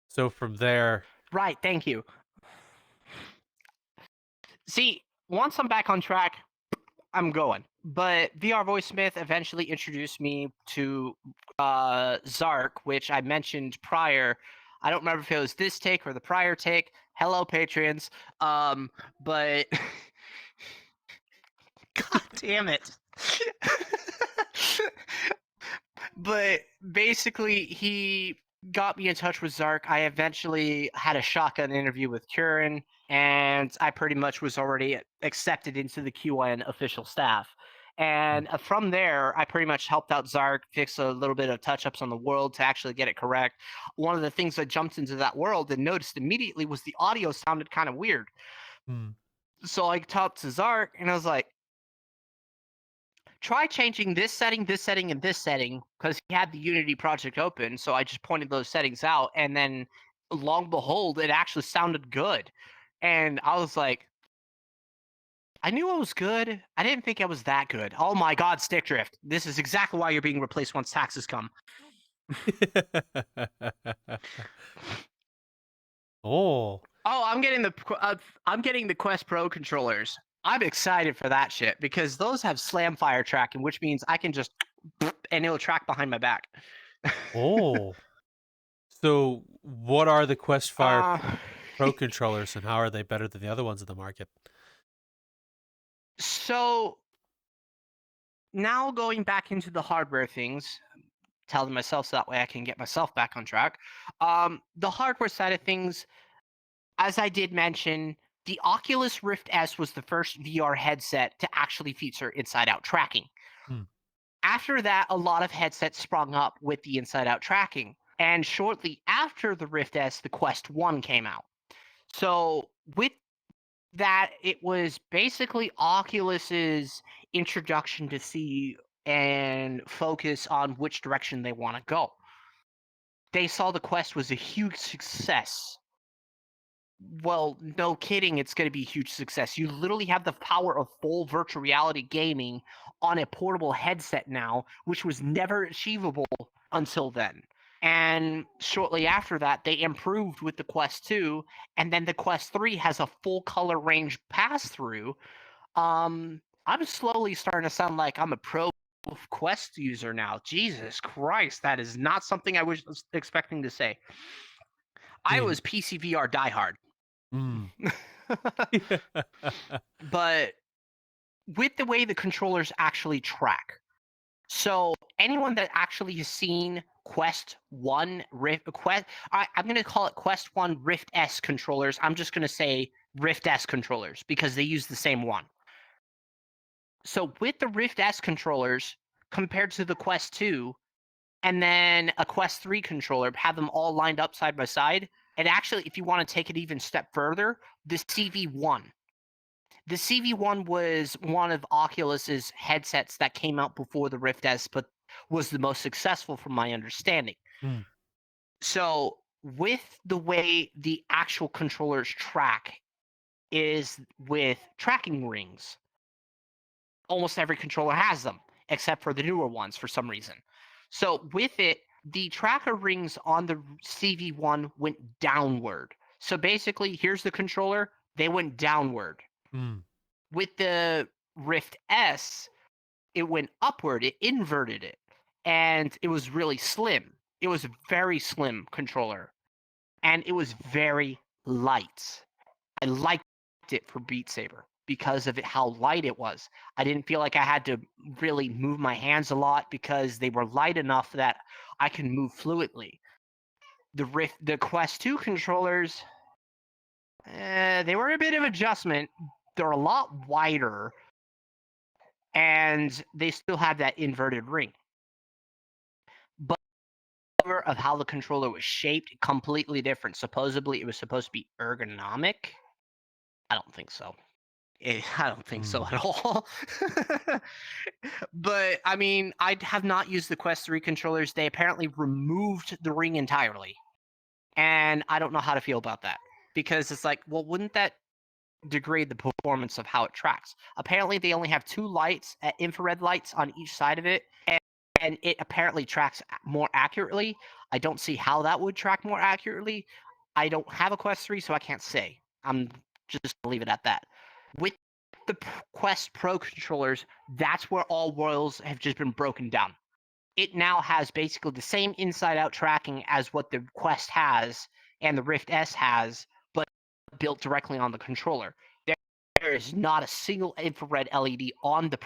So from there, Right, thank you. See, once I'm back on track, I'm going. But VR VoiceSmith eventually introduced me to Zark, which I mentioned prior. I don't remember if it was this take or the prior take. Hello, Patreons. But God damn it. But basically, he got me in touch with Zark. I eventually had a shotgun interview with Curran, and I pretty much was already accepted into the QN official staff. And from there, I pretty much helped out Zark fix a little bit of touch-ups on the world to actually get it correct. One of the things I jumped into that world and noticed immediately was the audio sounded kind of weird. So I talked to Zark, and I was like, try changing this setting, and this setting, because he had the Unity project open. So I just pointed those settings out, and then long behold, it actually sounded good. And I was like, I knew I was good. I didn't think I was that good. Oh my God, stick drift. This is exactly why you're being replaced once taxes come. Oh, I'm getting the Quest Pro controllers. I'm excited for that shit because those have slam fire tracking, which means I can just and it'll track behind my back. oh. So what are the Quest Fire Uh, Pro controllers, and how are they better than the other ones in the market? So now going back into the hardware things, telling myself so that way I can get myself back on track. The hardware side of things, as I did mention, the Oculus Rift S was the first VR headset to actually feature inside-out tracking. After that, a lot of headsets sprung up with the inside-out tracking. And shortly after the Rift S, the Quest 1 came out. So with that, it was basically Oculus's introduction to see and focus on which direction they want to go. They saw the Quest was a huge success. Well, no kidding, it's going to be a huge success. You literally have the power of full virtual reality gaming on a portable headset now, which was never achievable until then. And shortly after that, they improved with the Quest 2, and then the Quest 3 has a full color range pass-through. I'm slowly starting to sound like I'm a pro Quest user now. Jesus Christ, that is not something I was expecting to say. I was PC VR diehard. But with the way the controllers actually track. So anyone that actually has seen Quest 1 Rift Quest, I'm going to call it Quest 1 Rift S controllers. I'm just going to say Rift S controllers because they use the same one. So with the Rift S controllers compared to the Quest 2 and then a Quest 3 controller, have them all lined up side by side. And actually, if you want to take it even a step further, the CV1. The CV1 was one of Oculus's headsets that came out before the Rift S, but was the most successful from my understanding. Mm. So with the way the actual controllers track is with tracking rings. Almost every controller has them, except for the newer ones for some reason. So with it, the tracker rings on the CV1 went downward. So basically, here's the controller, they went downward. Mm. With the Rift S, it went upward, it inverted it, and it was really slim. It was a very slim controller, and it was very light. I liked it for Beat Saber because of how light it was. I didn't feel like I had to really move my hands a lot because they were light enough that I can move fluidly. The Quest 2 controllers, they were a bit of adjustment. They're a lot wider, and they still have that inverted ring. But of how the controller was shaped, completely different. Supposedly, it was supposed to be ergonomic. I don't think so. I don't think so at all. But I mean, I have not used the Quest 3 controllers. They apparently removed the ring entirely. And I don't know how to feel about that. Because it's like, well, wouldn't that degrade the performance of how it tracks? Apparently, they only have 2 lights, infrared lights on each side of it. And it apparently tracks more accurately. I don't see how that would track more accurately. I don't have a Quest 3, so I can't say. I'm just gonna leave it at that. With the Quest Pro controllers, that's where all worlds have just been broken down. It now has basically the same inside-out tracking as what the Quest has and the Rift S has, but built directly on the controller. There is not a single infrared LED on the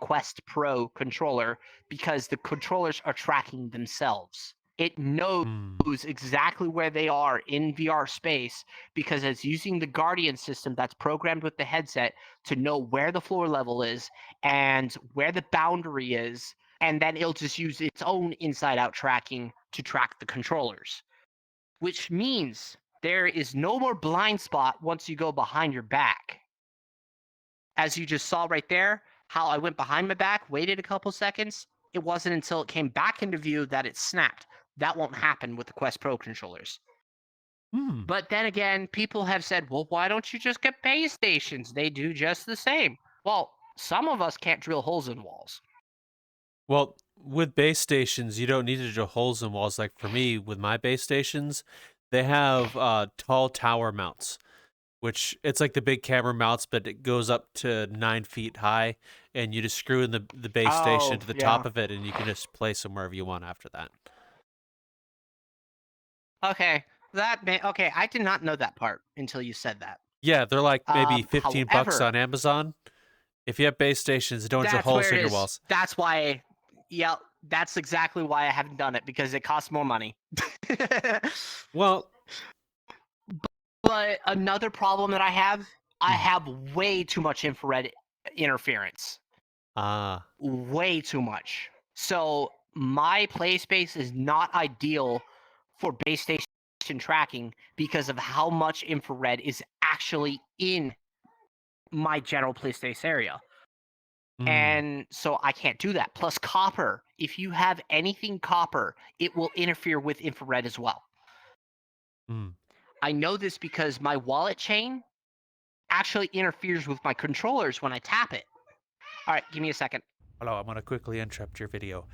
Quest Pro controller because the controllers are tracking themselves. It knows exactly where they are in VR space because it's using the Guardian system that's programmed with the headset to know where the floor level is and where the boundary is, and then it'll just use its own inside-out tracking to track the controllers. Which means there is no more blind spot once you go behind your back. As you just saw right there, how I went behind my back, waited a couple seconds. It wasn't until it came back into view that it snapped. That won't happen with the Quest Pro controllers. But then again, people have said, well, why don't you just get base stations? They do just the same. Well, some of us can't drill holes in walls. Well, with base stations, you don't need to drill holes in walls. Like for me, with my base stations, they have tall tower mounts, which it's like the big camera mounts, but it goes up to 9 feet high, and you just screw in the base station to the top of it, and you can just place them wherever you want after that. Okay, okay. I did not know that part until you said that. Yeah, they're like maybe 15 bucks however, on Amazon. If you have base stations, don't drill that's holes where in it your is. walls. That's why, yeah, that's exactly why I haven't done it, because it costs more money. Well, but another problem that I have way too much infrared interference. Way too much. So my play space is not ideal for base station tracking because of how much infrared is actually in my general play space area. And so I can't do that. Plus copper. If you have anything copper, it will interfere with infrared as well. I know this because my wallet chain actually interferes with my controllers when I tap it. All right, give me a second. Hello, I'm going to quickly interrupt your video.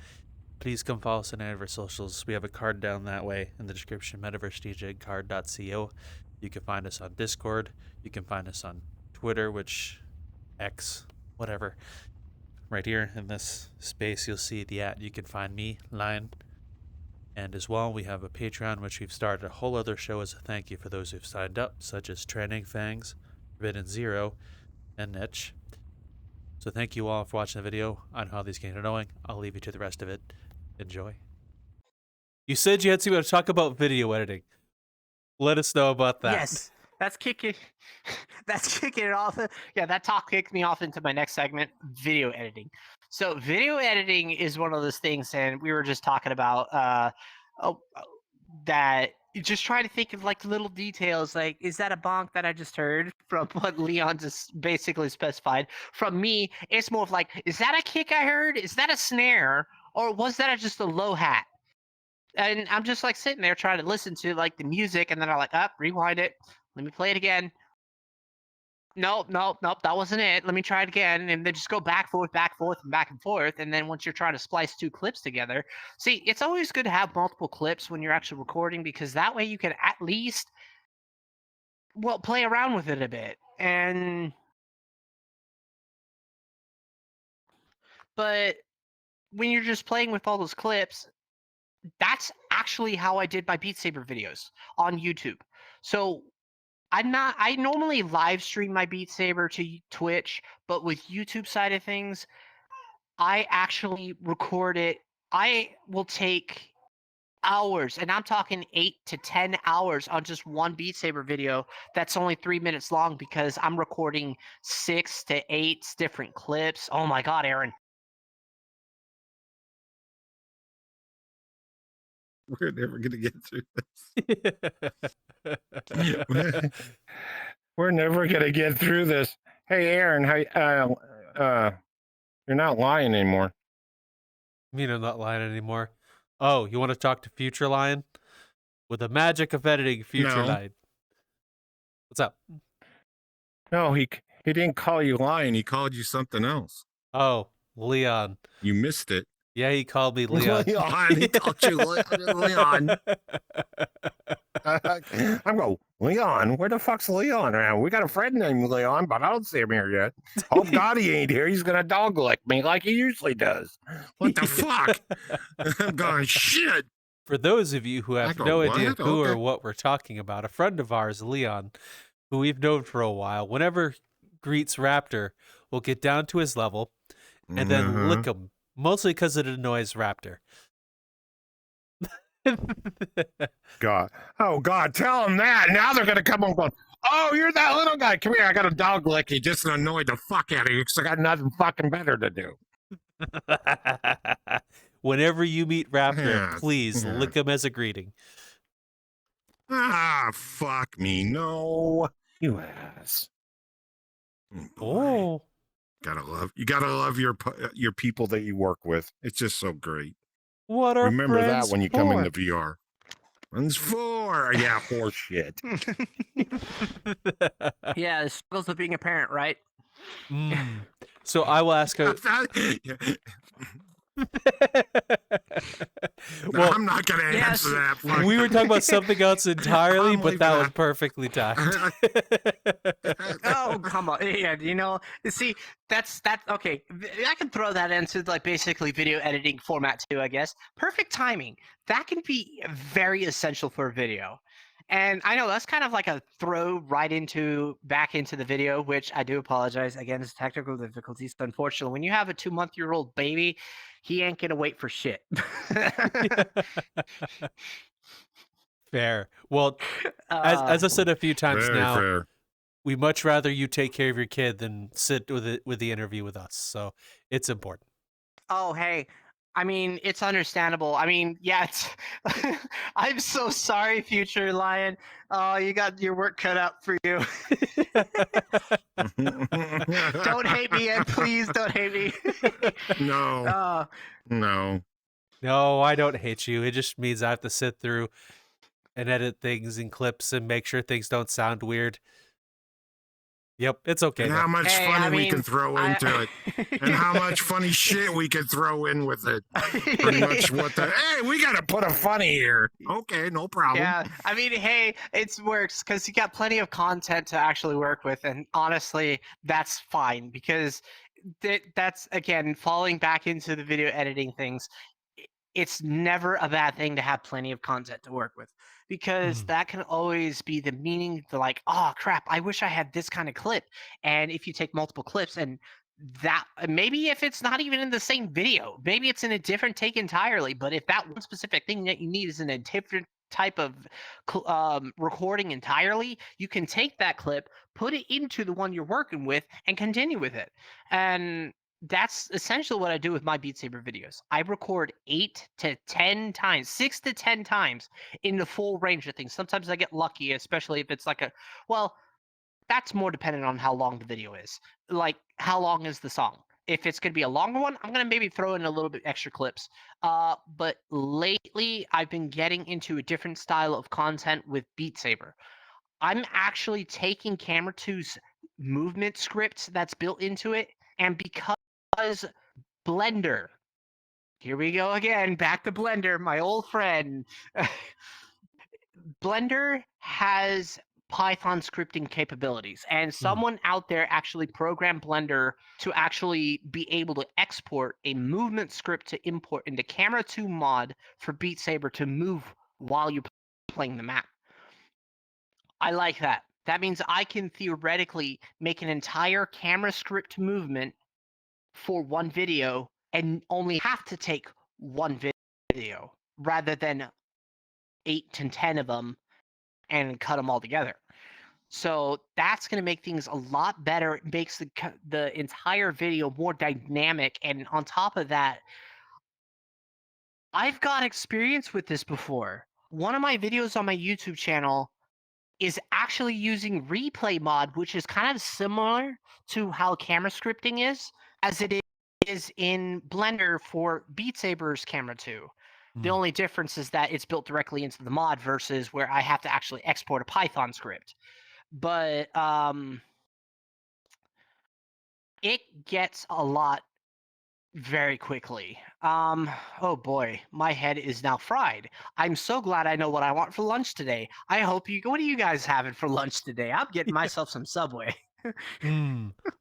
Please come follow us on any of our socials. We have a card down that way in the description, metaversedegen.co. You can find us on Discord. You can find us on Twitter, which X, whatever. Right here in this space, you'll see the @ you can find me, Lion. And as well, we have a Patreon, which we've started a whole other show as a thank you for those who've signed up, such as Training Fangs, Forbidden Zero, and Niche. So thank you all for watching the video on how these games are going. I'll leave you to the rest of it. Enjoy. You said you had to talk about video editing. Let us know about that. Yes, that's kicking. That's kicking it off. Yeah, that talk kicked me off into my next segment: video editing. So, video editing is one of those things, and we were just talking about oh, that. You just try to think of like little details, like is that a bonk that I just heard from what Leon just basically specified. From me, it's more of like, is that a kick I heard? Is that a snare, or was that just a low hat? And I'm just like sitting there trying to listen to like the music, and then I'm like, up, rewind it. Let me play it again. Nope, that wasn't it. Let me try it again, and then just go back, forth, and back and forth. And then once you're trying to splice two clips together, see, it's always good to have multiple clips when you're actually recording, because that way you can at least, well, play around with it a bit. But when you're just playing with all those clips, that's actually how I did my Beat Saber videos on YouTube. So I normally live stream my Beat Saber to Twitch, but with YouTube side of things, I actually record it. I will take hours, and I'm talking 8 to 10 hours on just one Beat Saber video that's only 3 minutes long, because I'm recording 6 to 8 different clips. Oh my god, Aaron. We're never gonna get through this. We're never gonna get through this. Hey, Aaron, you're not lying anymore. I mean, I'm not lying anymore. Oh, you want to talk to Future Lion? With the magic of editing, Future No. Lion. What's up? No, he didn't call you lying. He called you something else. Oh, Leon. You missed it. Yeah, he called me Leon. Leon, he called you Leon. I'm going, Leon, where the fuck's Leon around? We got a friend named Leon, but I don't see him here yet. Hope God he ain't here. He's gonna dog lick me like he usually does. What the fuck? I'm going, shit. For those of you who have go, no idea "What? who Okay." or what we're talking about, a friend of ours, Leon, who we've known for a while, whenever greets Raptor, will get down to his level and then lick him, mostly because it annoys Raptor. God. Oh, God, tell him that. Now they're going to come on going, oh, you're that little guy. Come here. I got a dog lick you just to annoy the fuck out of you because I got nothing fucking better to do. Whenever you meet Raptor, Yeah, please yeah. lick him as a greeting. Ah, fuck me. No. You ass. Oh. You gotta love your people that you work with. It's just so great. What are Remember that friends when you come for? into VR. One's for, yeah, horse shit. Yeah, the struggles of being a parent, right? So I will ask a... Well, I'm not going to answer that. Fuck. we were talking about something else entirely, I'm but that was leaving perfectly timed. Oh, come on. Yeah, you know, see, that's okay. I can throw that into like basically video editing format too, I guess. Perfect timing. That can be very essential for a video. And I know that's kind of like a throw right back into the video, which I do apologize. Again, it's technical difficulties. Unfortunately, when you have a 2-month-old baby, he ain't gonna wait for shit. Fair. Well, as I said a few times Very now, fair. we much rather you take care of your kid than sit with the interview with us. So it's important. Oh, hey. I mean, it's understandable. I mean, yeah, it's I'm so sorry, Future Lion. Oh, you got your work cut out for you. Don't hate me, Ed. Please don't hate me. No. No. No, I don't hate you. It just means I have to sit through and edit things in clips and make sure things don't sound weird. Yep, it's okay. And though. how much funny we can throw into it. And how much funny shit we can throw in with it. Pretty much hey, we got to put a funny here. Okay, no problem. Yeah, I mean, hey, it works because you got plenty of content to actually work with. And honestly, that's fine because that's, again, falling back into the video editing things. It's never a bad thing to have plenty of content to work with, because that can always be the meaning to like, oh crap, I wish I had this kind of clip. And if you take multiple clips and that maybe if it's not even in the same video, maybe it's in a different take entirely, but if that one specific thing that you need is in a different type of recording entirely, you can take that clip, put it into the one you're working with, and continue with it. And that's essentially what I do with my Beat Saber videos. I record 8 to 10 times, 6 to 10 times in the full range of things. Sometimes I get lucky, especially if it's like a, well, that's more dependent on how long the video is. Like, how long is the song? If it's going to be a longer one, I'm going to maybe throw in a little bit extra clips. But lately, I've been getting into a different style of content with Beat Saber. I'm actually taking Camera 2's movement scripts that's built into it, and because Blender, here we go again, back to Blender, my old friend. Blender has Python scripting capabilities, and someone out there actually programmed Blender to actually be able to export a movement script to import into Camera 2 mod for Beat Saber to move while you're playing the map. I like that. That means I can theoretically make an entire camera script movement for one video and only have to take one video rather than 8 to 10 of them and cut them all together. So that's going to make things a lot better. It makes the entire video more dynamic. And on top of that, I've got experience with this before. One of my videos on my YouTube channel is actually using replay mod, which is kind of similar to how camera scripting is, as it is in Blender for Beat Saber's Camera 2. The only difference is that it's built directly into the mod versus where I have to actually export a Python script. But it gets a lot very quickly. Oh boy, my head is now fried. I'm so glad I know what I want for lunch today. I hope you. What are you guys having for lunch today? I'm getting myself some Subway.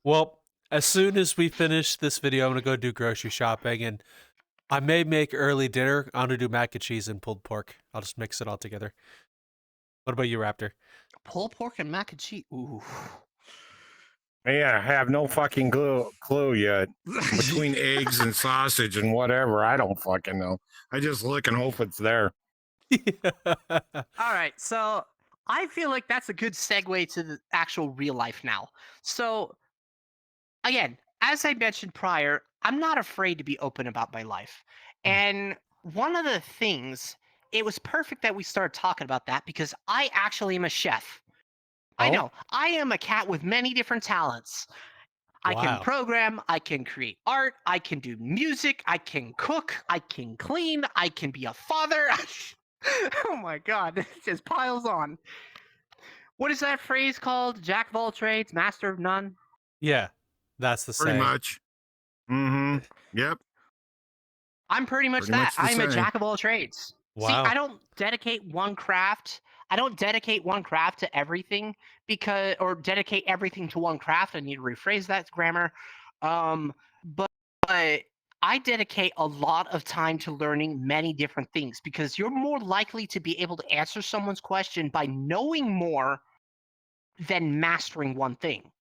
Well, as soon as we finish this video, I'm gonna go do grocery shopping, and I may make early dinner. I'm gonna do mac and cheese and pulled pork. I'll just mix it all together. What about you, Raptor? Pulled pork and mac and cheese. Ooh. Yeah, I have no fucking clue yet. Between eggs and sausage and whatever, I don't fucking know. I just look and hope it's there. All right, so I feel like that's a good segue to the actual real life now. So, again, as I mentioned prior, I'm not afraid to be open about my life. And one of the things, it was perfect that we started talking about that because I actually am a chef. I Oh? know, I am a cat with many different talents. I can Wow. program, I can create art, I can do music, I can cook, I can clean, I can be a father. Oh my god, this just piles on. What is that phrase called? Jack of all trades, master of none? Yeah, that's the Pretty saying. much. Mm-hmm. Yep. I'm pretty much Pretty that. much the I'm a same. jack of all trades. See, Wow. I don't dedicate one craft. I don't dedicate one craft to everything because, or dedicate everything to one craft. I need to rephrase that grammar. But I dedicate a lot of time to learning many different things because you're more likely to be able to answer someone's question by knowing more than mastering one thing.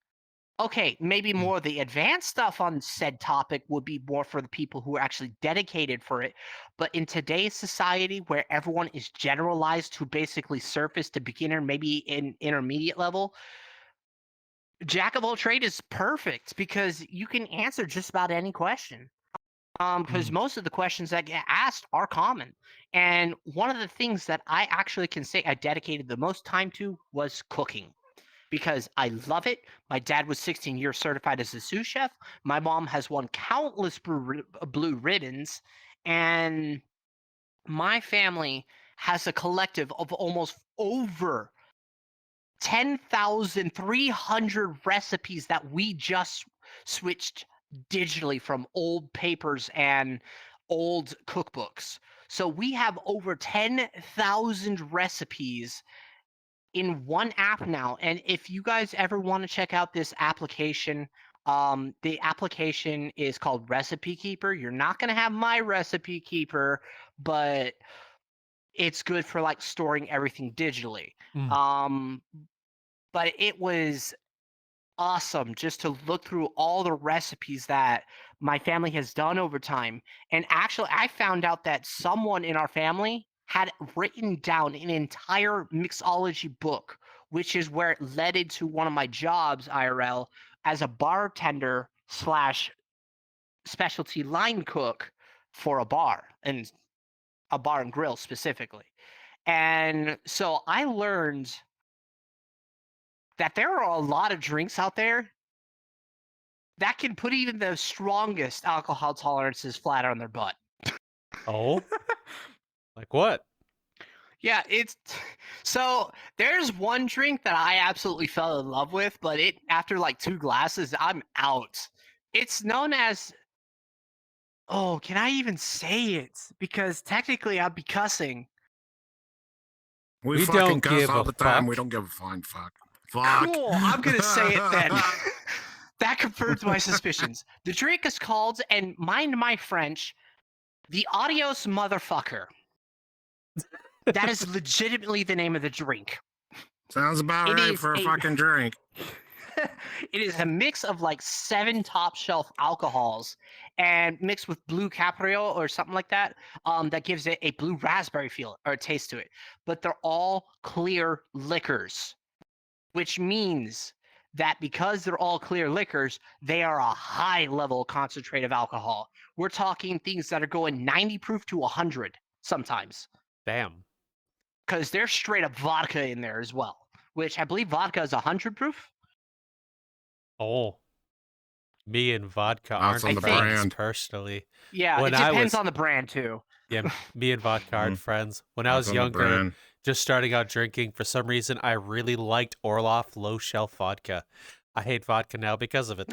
Okay, maybe more of the advanced stuff on said topic would be more for the people who are actually dedicated for it. But in today's society where everyone is generalized to basically surface to beginner, maybe in intermediate level, jack of all trade is perfect because you can answer just about any question. Because most of the questions that get asked are common. And one of the things that I actually can say I dedicated the most time to was cooking because I love it. My dad was 16 years certified as a sous chef. My mom has won countless blue ribbons. And my family has a collective of almost over 10,300 recipes that we just switched digitally from old papers and old cookbooks. So we have over 10,000 recipes in one app now. And if you guys ever want to check out this application, the application is called Recipe Keeper. You're not going to have my Recipe Keeper, but it's good for like storing everything digitally. But it was awesome just to look through all the recipes that my family has done over time. And actually, I found out that someone in our family had written down an entire mixology book, which is where it led into one of my jobs, IRL, as a bartender slash specialty line cook for a bar and grill specifically. And so I learned that there are a lot of drinks out there that can put even the strongest alcohol tolerances flat on their butt. Oh, like what? Yeah, it's so there's one drink that I absolutely fell in love with, but it after like 2 glasses, I'm out. It's known as oh, can I even say it? Because technically I'd be cussing. We We fucking don't cuss give all a the time. fuck. We don't give a flying fuck. Fuck. Cool, I'm gonna say it then. That confirms my suspicions. The drink is called, and mind my French, the Adios Motherfucker. That is legitimately the name of the drink. Sounds about It right is for a a- fucking drink. It is a mix of like 7 top shelf alcohols and mixed with blue Caprio or something like that. That gives it a blue raspberry feel or taste to it. But they're all clear liquors, which means that because they're all clear liquors, they are a high level concentrate of alcohol. We're talking things that are going 90 proof to 100 sometimes, Damn. because there's straight up vodka in there as well, which I believe vodka is 100 proof. Oh, me and vodka That's aren't on the friends brand. personally. Yeah, When it I depends was on the brand too. Yeah, me and vodka aren't friends. When I That's was on the younger, brand. just starting out drinking, for some reason, I really liked Orloff low shelf vodka. I hate vodka now because of it.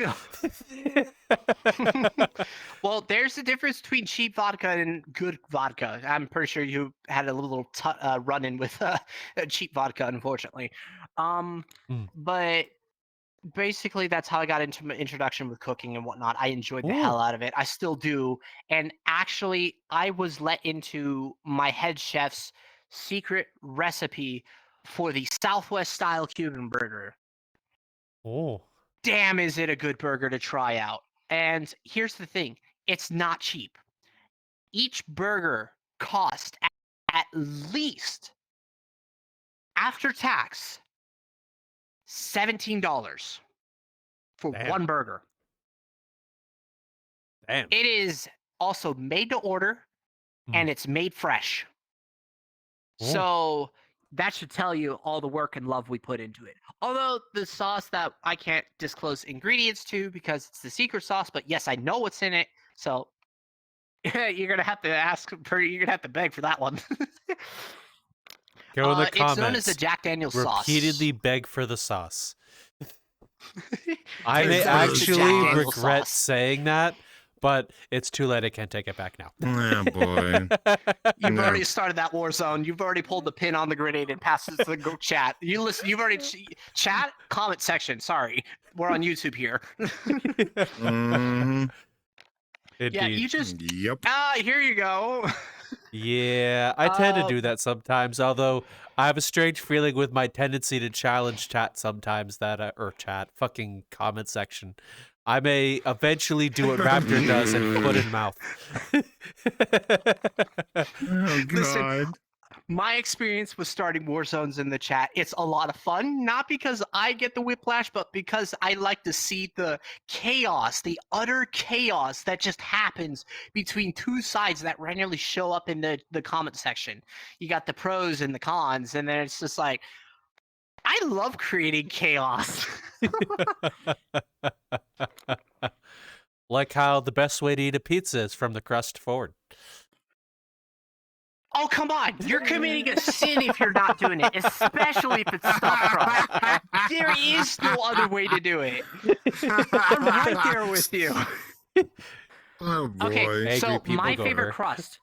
Well, there's a difference between cheap vodka and good vodka. I'm pretty sure you had a little run-in with cheap vodka, unfortunately. Mm. But basically, that's how I got into my introduction with cooking and whatnot. I enjoyed the Ooh. hell out of it. I still do. And actually, I was let into my head chef's secret recipe for the Southwest style Cuban burger. Oh, Damn, is it a good burger to try out. And here's the thing, it's not cheap. Each burger cost at least, after tax, $17 for damn. one burger. Damn. It is also made to order and it's made fresh. Ooh. So that should tell you all the work and love we put into it. Although the sauce that I can't disclose ingredients to because it's the secret sauce, but yes, I know what's in it. So you're gonna have to you're gonna have to beg for that one. Go in the It's known as the comments. Jack Daniel's sauce. Repeatedly beg for the sauce. I It's may known as the Jack actually Daniel's regret sauce. saying that, but it's too late. I can't take it back now. Oh, boy. You've No. already started that war zone. You've already pulled the pin on the grenade and passed it to the group chat. You listen. You've already chat comment section. Sorry, we're on YouTube here. Mhm. Yeah, Indeed. you just Yep. here you go. Yeah, I tend to Uh, do that sometimes, although I have a strange feeling with my tendency to challenge chat sometimes that, or chat, fucking comment section. I may eventually do what Raptor does and foot in mouth. Oh, Listen, God. my experience with starting war zones in the chat, it's a lot of fun. Not because I get the whiplash, but because I like to see the chaos, the utter chaos that just happens between two sides that randomly show up in the comment section. You got the pros and the cons, and then it's just like, I love creating chaos. Like how the best way to eat a pizza is from the crust forward. Oh, come on. You're committing a sin if you're not doing it, especially if it's stuffed crust. There is no other way to do it. I'm right there with you. Oh, boy. Okay, Angry so people my go favorite her. crust.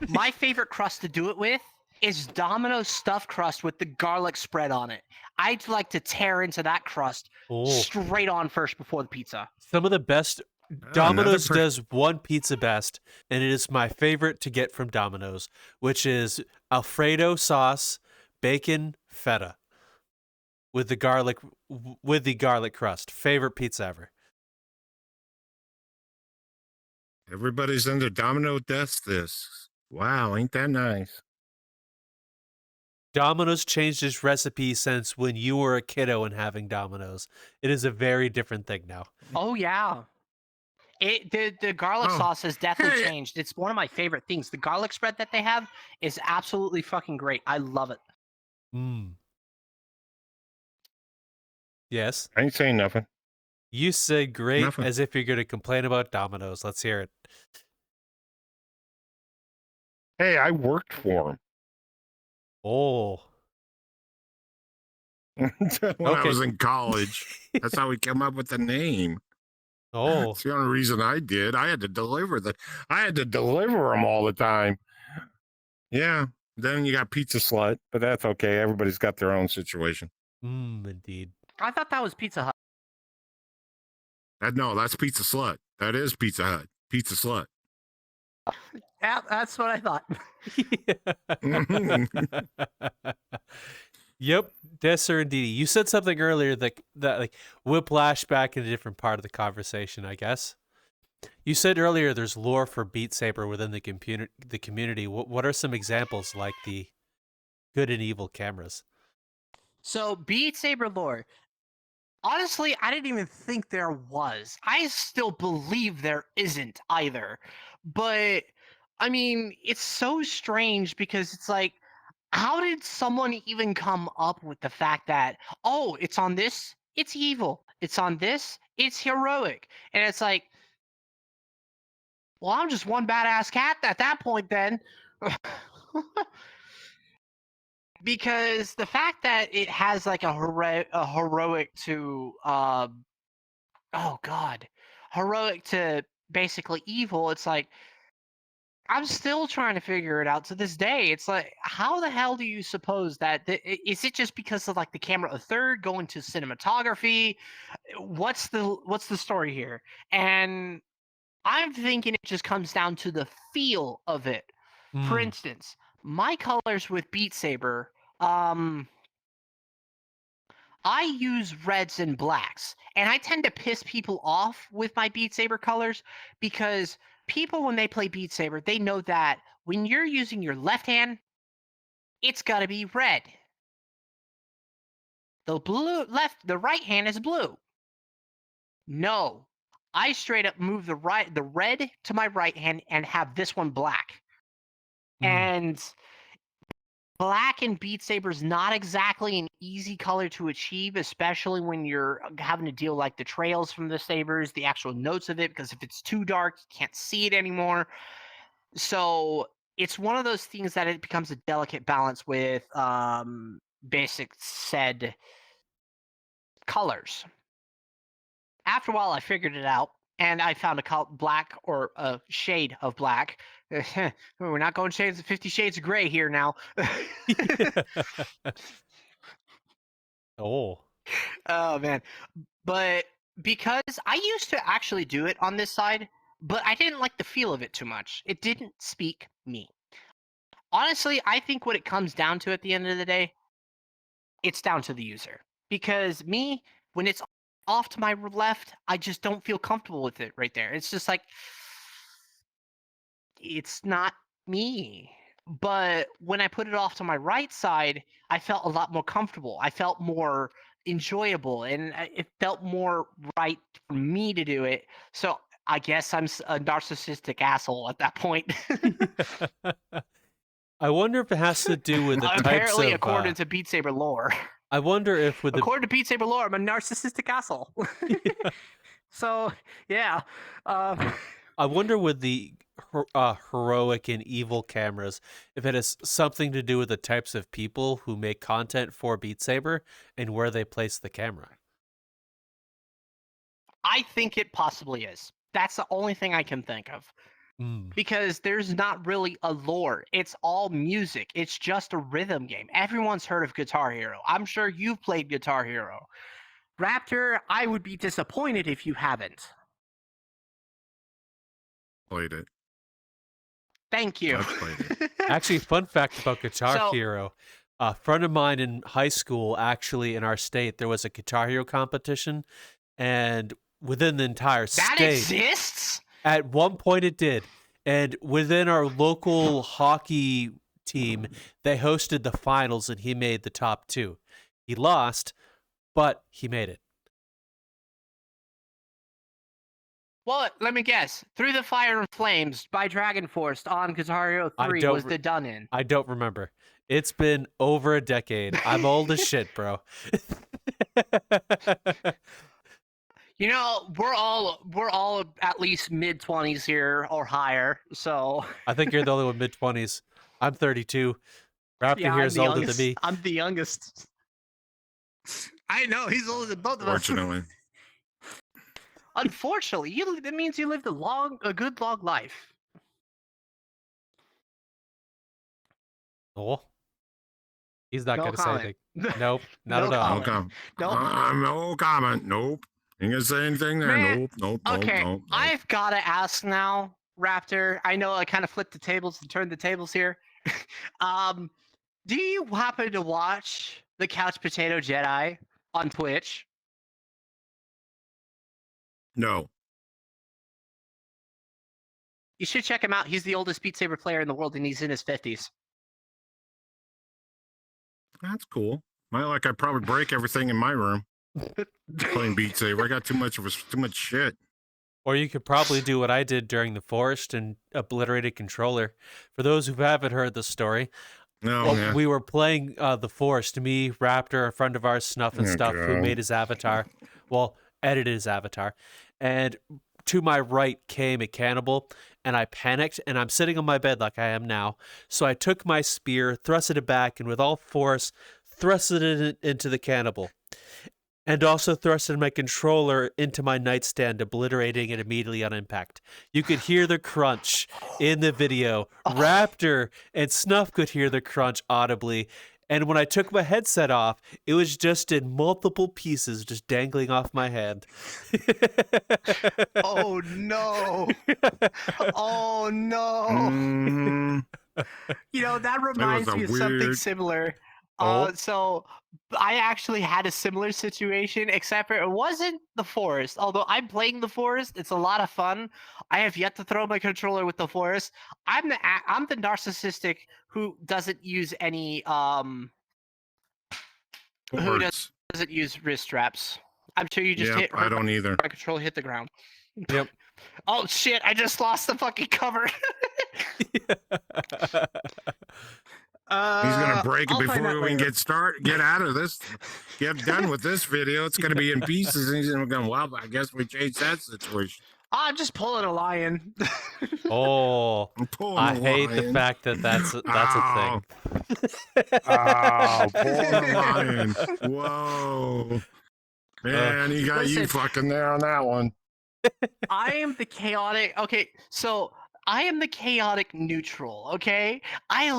My favorite crust to do it with is Domino's stuffed crust with the garlic spread on it. I'd like to tear into that crust Oh, straight on first before the pizza. some of the best. Domino's does one pizza best, and it is my favorite to get from Domino's, which is Alfredo sauce, bacon, feta. with the garlic crust. Favorite pizza ever. Everybody's into Domino Death this. Wow, ain't that nice? Domino's changed its recipe since when you were a kiddo and having Domino's. It is a very different thing now. Oh yeah. The garlic Oh, sauce has definitely hey, changed. It's one of my favorite things. The garlic spread that they have is absolutely fucking great. I love it. Mm. Yes. I ain't saying nothing. You said great Nothing. as if you're going to complain about Domino's. Let's hear it. Hey, I worked for Oh. him when I Okay. was in college. That's how we came up with the name. Oh. It's the only reason I did. I had to deliver them all the time. Yeah. Then you got Pizza Slut, but that's okay. Everybody's got their own situation. Indeed. I thought that was Pizza Hut. No, that's Pizza Slut. That is Pizza Hut. Pizza Slut. Yeah, that's what I thought. Yep, Desser indeed. You said something earlier that like whiplash back in a different part of the conversation, I guess. You said earlier there's lore for Beat Saber within the community. What are some examples like the good and evil cameras? So Beat Saber lore. Honestly, I didn't even think there was. I still believe there isn't either. But I mean, it's so strange because it's like, how did someone even come up with the fact that, oh, it's on this, it's evil. It's on this, it's heroic. And it's like, well, I'm just one badass cat at that point then. Because the fact that it has like a heroic to oh god, heroic to basically evil, it's like I'm still trying to figure it out to this day. It's like, how the hell do you suppose that is it just because of like the camera a third going to cinematography? What's the story here? And I'm thinking it just comes down to the feel of it. For Mm. instance, my colors with Beat Saber, I use reds and blacks, and I tend to piss people off with my Beat Saber colors because people, when they play Beat Saber, they know that when you're using your left hand, it's got to be red. The right hand is blue. No, I straight up move the red to my right hand and have this one black. And black in Beat Saber is not exactly an easy color to achieve, especially when you're having to deal like the trails from the sabers, the actual notes of it, because if it's too dark, you can't see it anymore. So it's one of those things that it becomes a delicate balance with basic said colors. After a while, I figured it out, and I found a black or a shade of black. We're not going 50 Shades of Gray here now. Oh. Oh man. But because I used to actually do it on this side, but I didn't like the feel of it too much. It didn't speak me. Honestly, I think what it comes down to at the end of the day, it's down to the user. Because me, when it's off to my left, I just don't feel comfortable with it right there. It's just like, it's not me. But when I put it off to my right side, I felt a lot more comfortable. I felt more enjoyable, and it felt more right for me to do it. So I guess I'm a narcissistic asshole at that point. I wonder if it has to do with the types Apparently, of. according to Beat Saber lore. I wonder if with the. According to Beat Saber lore, I'm a narcissistic asshole. So, yeah. I wonder with the heroic and evil cameras, if it has something to do with the types of people who make content for Beat Saber and where they place the camera. I think it possibly is. That's the only thing I can think of. Because there's not really a lore. It's all music. It's just a rhythm game. Everyone's heard of Guitar Hero. I'm sure you've played Guitar Hero. Raptor, I would be disappointed if you haven't. Played it. Thank you. I've played it. Actually, fun fact about Guitar Hero. A friend of mine in high school, actually in our state, there was a Guitar Hero competition, and within the entire That state, exists? at one point it did, and within our local hockey team, they hosted the finals, and he made the top 2. He lost, but he made it. Well, let me guess. Through the Fire and Flames by Dragon Force on Guitar Hero 3 was the done in. I don't remember. It's been over a decade. I'm old as shit, bro. You know, we're all at least mid-20s here or higher, so I think you're the only one mid-20s. I'm 32. Raptor Yeah, here I'm is the older youngest. than me. I'm the youngest. I know he's older than both of us. Fortunately. unfortunately, that means you lived a good long life. Oh, he's not No going to say comment. anything. Nope, not No at all. No comment. comment. Nope. No comment. Nope. Ain't gonna say anything there. Man, Nope. Nope. Okay, Nope. Nope. I've got to ask now, Raptor. I know I kind of flipped the tables and turned the tables here. Do you happen to watch the Couch Potato Jedi on Twitch? No. You should check him out. He's the oldest Beat Saber player in the world, and he's in his 50s. That's cool. I probably break everything in my room playing Beat Saber. I got too much shit. Or you could probably do what I did during the forest and obliterate a controller. For those who haven't heard the story, No, yeah. we were playing the forest. Me, Raptor, a friend of ours, Snuff and Oh, Stuff, who God. made his avatar. Well, edited his avatar. And to my right came a cannibal, and I panicked, and I'm sitting on my bed like I am now. So I took my spear, thrusted it back, and with all force, thrusted it into the cannibal. And also thrusted my controller into my nightstand, obliterating it immediately on impact. You could hear the crunch in the video. Raptor and Snuff could hear the crunch audibly. And when I took my headset off, it was just in multiple pieces, just dangling off my hand. Oh no! Oh no! Mhm. You know, that reminds a me of something weird- similar. Oh. So I actually had a similar situation, except for it wasn't the forest. Although I'm playing the forest, it's a lot of fun. I have yet to throw my controller with the forest. I'm the narcissistic who doesn't use any who Words. doesn't use wrist straps. I'm sure you just Yep, hit I don't either. my controller hit the ground. Yep. Oh shit! I just lost the fucking cover. He's gonna break it I'll find before that we can later. get out of this, get done with this video. It's gonna be in pieces, and he's gonna go, well, I guess we changed that situation. I'm just pulling a lion. Oh, I'm pulling I the hate the lion. fact that that's a thing. Oh, pulling the lion. Whoa. Man, he got you Listen. fucking there on that one. I am the chaotic. Okay, so I am the chaotic neutral. Okay, I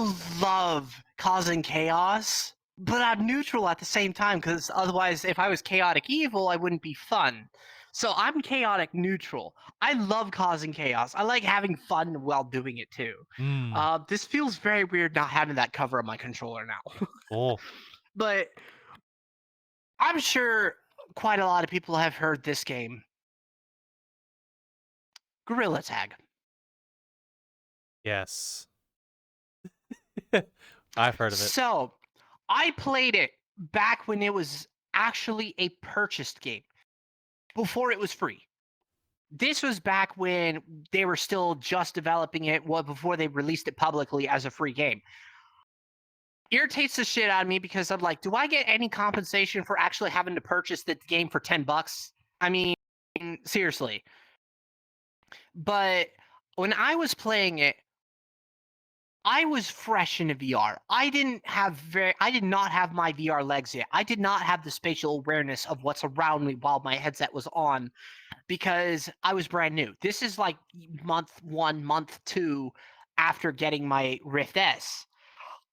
love causing chaos, but I'm neutral at the same time because otherwise, if I was chaotic evil, I wouldn't be fun. So I'm chaotic neutral. I love causing chaos. I like having fun while doing it too. Mm. This feels very weird not having that cover on my controller now, Oh, but I'm sure quite a lot of people have heard this game. Gorilla Tag. yes. I've heard of it. So, I played it back when it was actually a purchased game, before it was free. This was back when they were still just developing it, before they released it publicly as a free game. Irritates the shit out of me because I'm like, do I get any compensation for actually having to purchase the game for $10? I mean, seriously. But when I was playing it, I was fresh into VR. I did not have my VR legs yet. I did not have the spatial awareness of what's around me while my headset was on because I was brand new. This is like month 1, month 2 after getting my Rift S.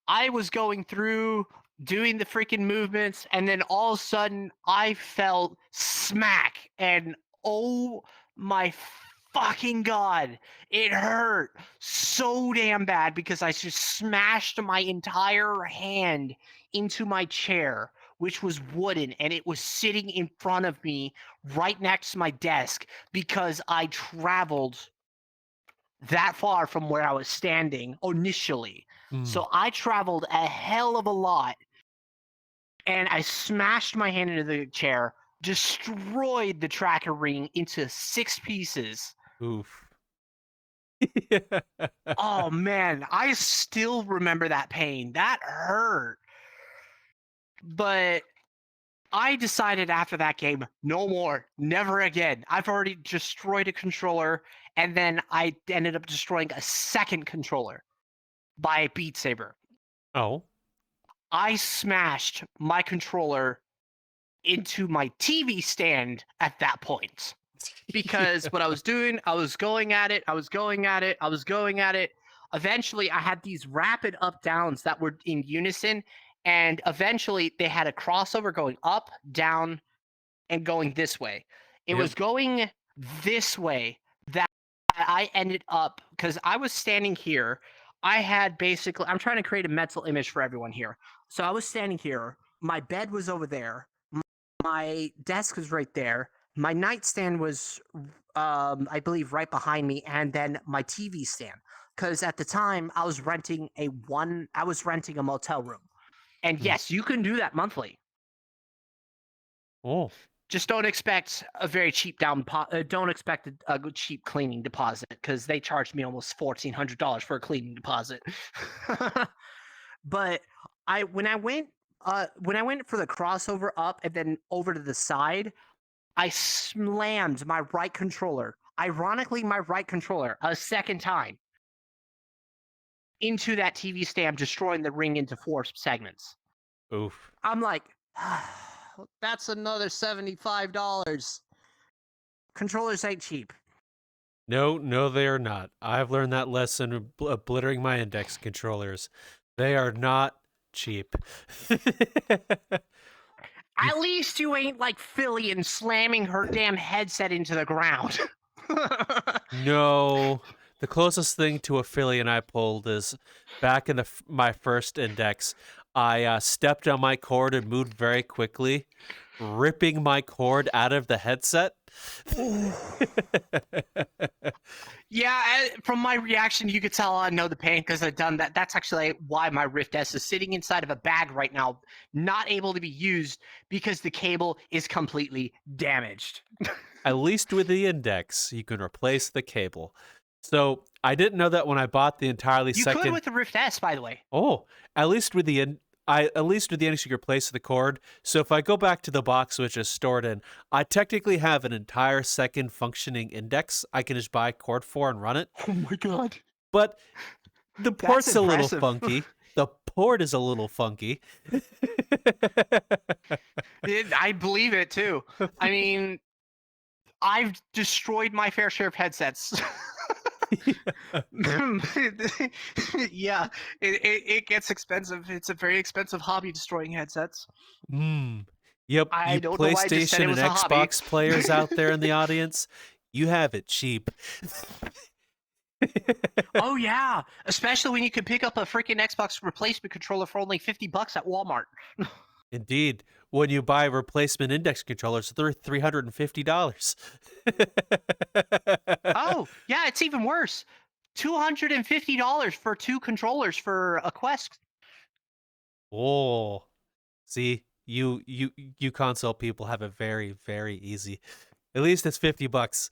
I was going through doing the freaking movements, and then all of a sudden I felt smack, and oh my fucking God, it hurt so damn bad because I just smashed my entire hand into my chair, which was wooden, and it was sitting in front of me right next to my desk because I traveled that far from where I was standing initially. So I traveled a hell of a lot, and I smashed my hand into the chair, destroyed the tracker ring into 6 pieces. Oof. Oh man, I still remember that pain. That hurt. But I decided after that game, no more, never again. I've already destroyed a controller, and then I ended up destroying a second controller by Beat Saber. Oh. I smashed my controller into my TV stand at that point. Because what I was doing, I was going at it. Eventually, I had these rapid up downs that were in unison, and eventually they had a crossover going up, down, and going this way. It was going this way that I ended up, because I was standing here. I had basically, I'm trying to create a mental image for everyone here. So I was standing here. My bed was over there. My desk was right there. My nightstand was, I believe, right behind me, and then my TV stand. Because at the time, I was renting a motel room, and yes, you can do that monthly. Oh. Just don't expect a very cheap don't expect a good cheap cleaning deposit, because they charged me almost $1,400 for a cleaning deposit. But when I went for the crossover up and then over to the side, I slammed my right controller, ironically my right controller, a second time into that TV stand, destroying the ring into 4 segments. Oof. I'm like, that's another $75. Controllers ain't cheap. No, they are not. I've learned that lesson obliterating my index controllers. They are not cheap. At least you ain't like Philly and slamming her damn headset into the ground. No, the closest thing to affiliate I pulled is back in my first index. I stepped on my cord and moved very quickly, ripping my cord out of the headset. Yeah, from my reaction, you could tell I know the pain because I've done that. That's actually why my Rift S is sitting inside of a bag right now, not able to be used because the cable is completely damaged. At least with the index, you can replace the cable. So I didn't know that when I bought the entirely You second. could with the Rift S, by the way. Oh, at least with the index, you can replace the cord. So if I go back to the box which is stored in, I technically have an entire second functioning index I can just buy cord for and run it. Oh my god! But the port's a little impressive. funky. The port is a little funky. I believe it too. I mean, I've destroyed my fair share of headsets. Yeah, it gets expensive. It's a very expensive hobby, destroying headsets. Yep, I you don't know why I just said it PlayStation and was a hobby. Xbox players out there in the audience, you have it cheap. Oh yeah, especially when you can pick up a freaking Xbox replacement controller for only $50 at Walmart. Indeed, when you buy replacement index controllers, they're $350. Oh yeah, it's even worse. $250 for 2 controllers for a Quest. Oh, see, you console people have it very, very easy. At least it's $50.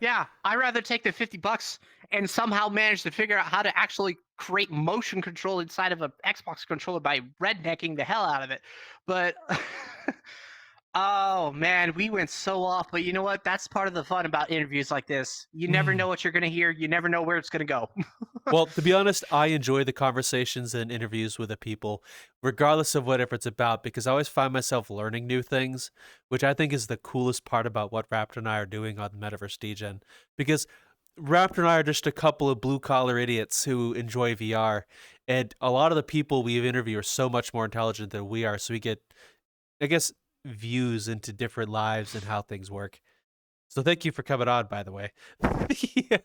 Yeah, I'd rather take the $50 and somehow manage to figure out how to actually create motion control inside of an Xbox controller by rednecking the hell out of it. But oh man, we went so off. But you know what? That's part of the fun about interviews like this. You never know what you're gonna hear. You never know where it's gonna go. Well, to be honest, I enjoy the conversations and interviews with the people, regardless of whatever it's about, because I always find myself learning new things, which I think is the coolest part about what Raptor and I are doing on Metaverse Degen. Because Raptor and I are just a couple of blue-collar idiots who enjoy VR, and a lot of the people we interview are so much more intelligent than we are, so we get, I guess, views into different lives and how things work. So thank you for coming on, by the way. Yeah.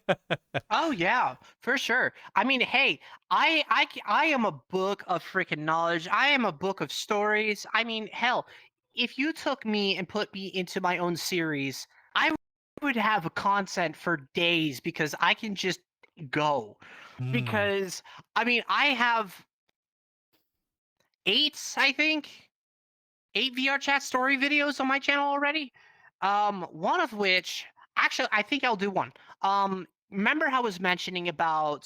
Oh yeah, for sure. I mean, hey, I am a book of freaking knowledge. I am a book of stories. I mean, hell, if you took me and put me into my own series, I would have a content for days because I can just go. Mm. Because I mean, I have eight, I think, 8 VRChat story videos on my channel already. One of which, actually, I think I'll do one. Remember how I was mentioning about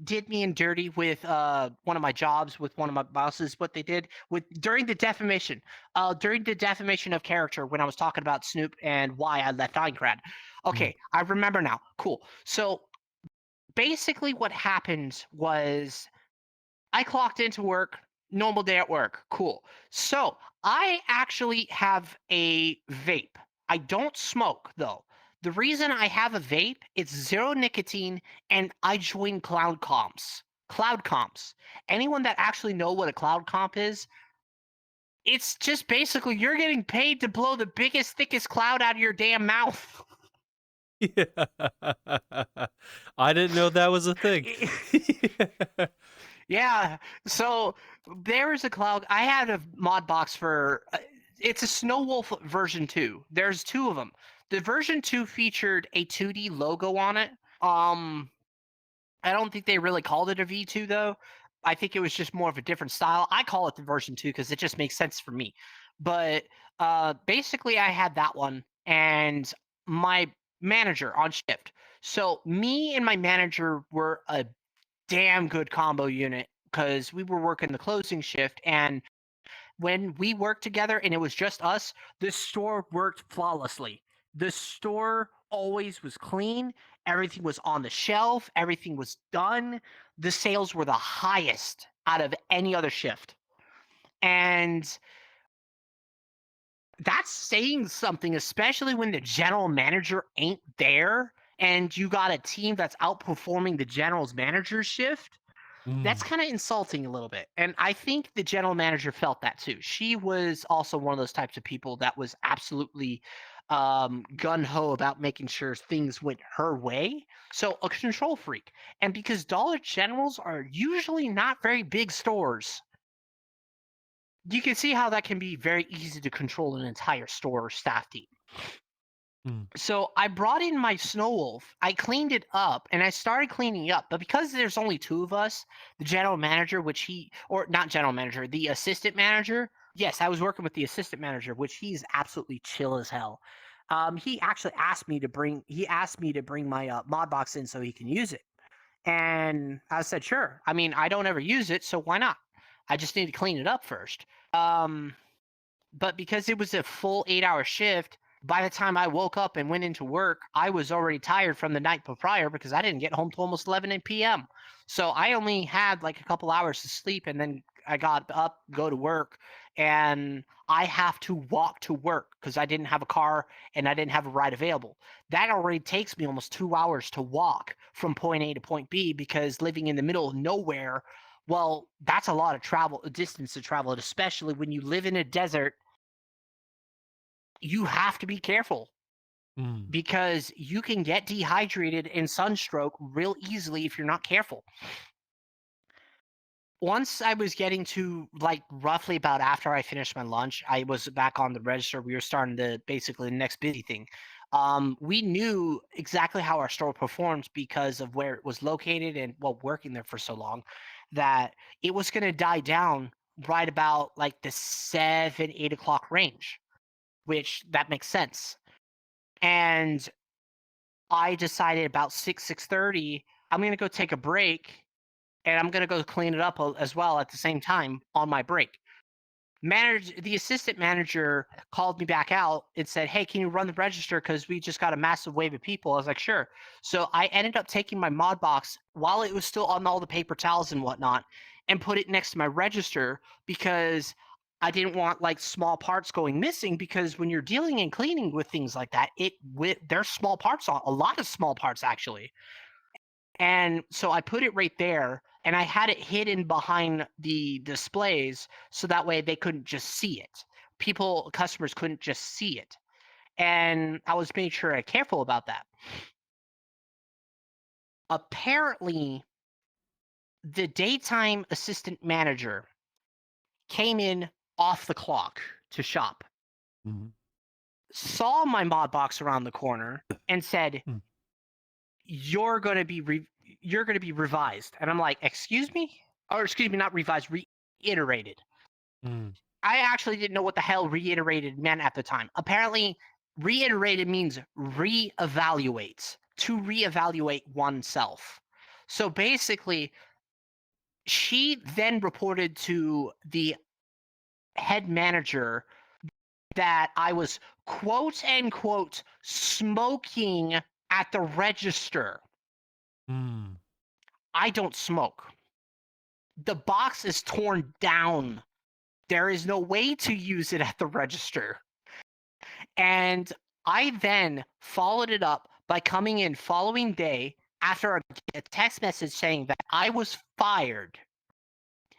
did me and dirty with one of my jobs with one of my bosses? What they did with during the defamation of character when I was talking about Snoop and why I left Minecraft. Mm. Okay, I remember now. Cool. So basically, what happened was I clocked into work, normal day at work. Cool. So I actually have a vape. I don't smoke though. The reason I have a vape, it's zero nicotine, and I join cloud comps. Cloud comps. Anyone that actually know what a cloud comp is, it's just basically you're getting paid to blow the biggest, thickest cloud out of your damn mouth. Yeah. I didn't know that was a thing. Yeah. So there is a cloud. I had a mod box for it's a Snow Wolf version 2. There's two of them. The version 2 featured a 2D logo on it. I don't think they really called it a V2 though. I think it was just more of a different style. I call it the version 2 because it just makes sense for me. But basically I had that one and my manager on shift. So me and my manager were a damn good combo unit because we were working the closing shift, and when we worked together and it was just us, the store worked flawlessly. The store always was clean, everything was on the shelf, everything was done. The sales were the highest out of any other shift, and that's saying something, especially when the general manager ain't there and you got a team that's outperforming the general's manager shift. That's Mm. kind of insulting a little bit. And I think the general manager felt that too. She was also one of those types of people that was absolutely gun ho about making sure things went her way. So a control freak. And because Dollar Generals are usually not very big stores, you can see how that can be very easy to control an entire store or staff team. Mm. So I brought in my Snow Wolf. I cleaned it up and I started cleaning up. But because there's only two of us, the general manager, which he, or not general manager, the assistant manager. Yes, I was working with the assistant manager, which he's absolutely chill as hell. He actually asked me to bring. He asked me to bring my mod box in so he can use it, and I said sure. I mean, I don't ever use it, so why not? I just need to clean it up first. But because it was a full 8-hour shift, by the time I woke up and went into work, I was already tired from the night prior because I didn't get home till almost 11 p.m. So I only had like a couple hours to sleep, and then I got up, go to work, and I have to walk to work because I didn't have a car and I didn't have a ride available. That already takes me almost 2 hours to walk from point A to point B because living in the middle of nowhere, well, that's a lot of travel, distance to travel, especially when you live in a desert. You have to be careful Mm. because you can get dehydrated and sunstroke real easily if you're not careful. Once I was getting to like roughly about after I finished my lunch, I was back on the register. We were starting to basically the next busy thing. We knew exactly how our store performed because of where it was located and well, working there for so long, that it was going to die down right about like the 7, 8 o'clock range, which that makes sense. And I decided about 6:30, I'm gonna go take a break, and I'm gonna go clean it up as well at the same time on my break. The assistant manager called me back out and said, "Hey, can you run the register? Because we just got a massive wave of people." I was like, "Sure." So I ended up taking my mod box while it was still on all the paper towels and whatnot, and put it next to my register because I didn't want like small parts going missing. Because when you're dealing and cleaning with things like that, there's small parts on a lot of small parts actually. And so I put it right there and I had it hidden behind the displays so that way they couldn't just see it. Customers couldn't just see it. and I was making sure I'm careful about that. Apparently, the daytime assistant manager came in off the clock to shop, Mhm. saw my mod box around the corner, and said, Mm. "You're gonna be revised." And I'm like, "Excuse me?" Or excuse me, not revised, reiterated. Mm. I actually didn't know what the hell reiterated meant at the time. Apparently, reiterated means reevaluate, to reevaluate oneself. So basically, she then reported to the head manager that I was quote unquote smoking at the register. Mm. I don't smoke. The box is torn down. There is no way to use it at the register. And I then followed it up by coming in following day after a text message saying that I was fired,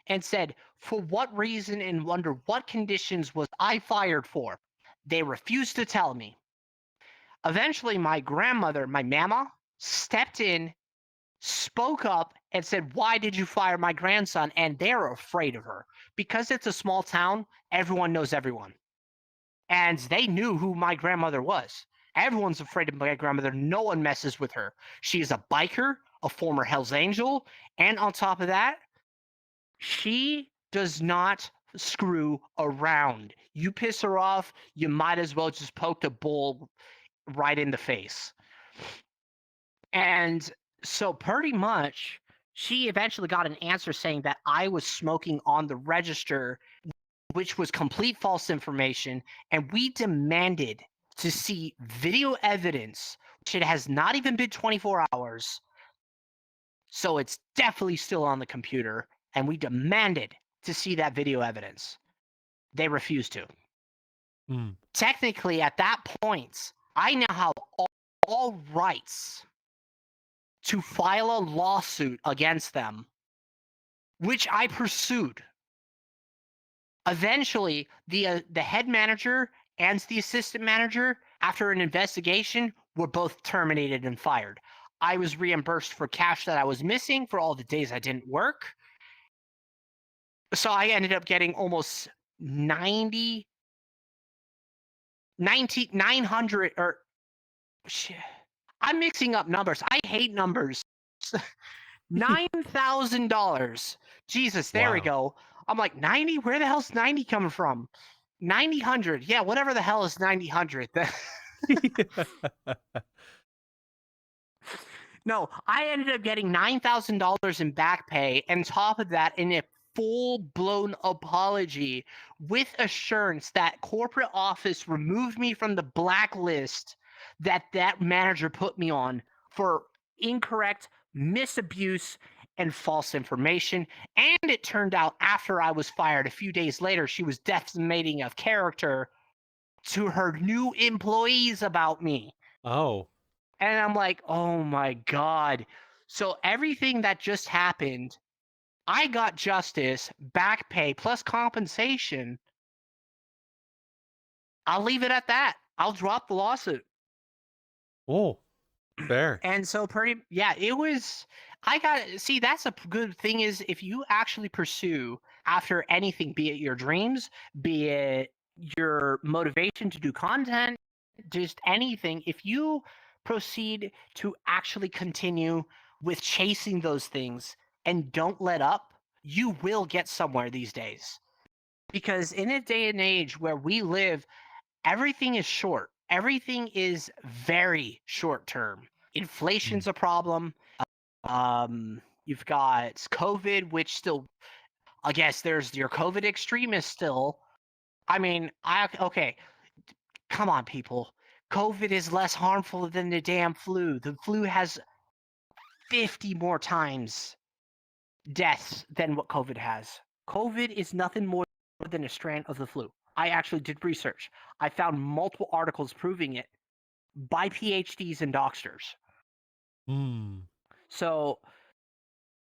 and said, for what reason and under what conditions was I fired for? They refused to tell me. Eventually, my grandmother, my mama, stepped in, spoke up, and said, why did you fire my grandson? And they're afraid of her. Because it's a small town, everyone knows everyone. And they knew who my grandmother was. Everyone's afraid of my grandmother. No one messes with her. She is a biker, a former Hells Angel, and on top of that, she does not screw around. You piss her off, you might as well just poke the bull right in the face. And so pretty much, she eventually got an answer saying that I was smoking on the register, which was complete false information, and we demanded to see video evidence, which it has not even been 24 hours, so it's definitely still on the computer, and we demanded to see that video evidence. They refused to. Mm. Technically, at that point, I now have all rights to file a lawsuit against them, which I pursued. Eventually, the head manager and the assistant manager, after an investigation, were both terminated and fired. I was reimbursed for cash that I was missing for all the days I didn't work. So I ended up getting almost 900, or shit. I'm mixing up numbers. I hate numbers. $9,000. Jesus, there we Wow. go. I'm like, 90? Where the hell's 90 coming from? 9000. Yeah, whatever the hell is 9000. No, I ended up getting $9,000 in back pay, and top of that, in a full-blown apology with assurance that corporate office removed me from the blacklist that manager put me on for incorrect misabuse and false information. And it turned out after I was fired, a few days later, she was defamating of character to her new employees about me. Oh. And I'm like, oh my God. So everything that just happened, I got justice, back pay, plus compensation. I'll leave it at that. I'll drop the lawsuit. Oh. Fair. And so it was, see, that's a good thing is if you actually pursue after anything, be it your dreams, be it your motivation to do content, just anything, if you proceed to actually continue with chasing those things and don't let up, you will get somewhere these days. Because in a day and age where we live, everything is short. Everything is very short term. Inflation's a problem. You've got COVID, which still, I guess there's your COVID extremists still. I mean, okay, come on, people. COVID is less harmful than the damn flu. The flu has 50 more times deaths than what COVID has. COVID is nothing more than a strand of the flu. I actually did research. I found multiple articles proving it by PhDs and doctors. Mm. So,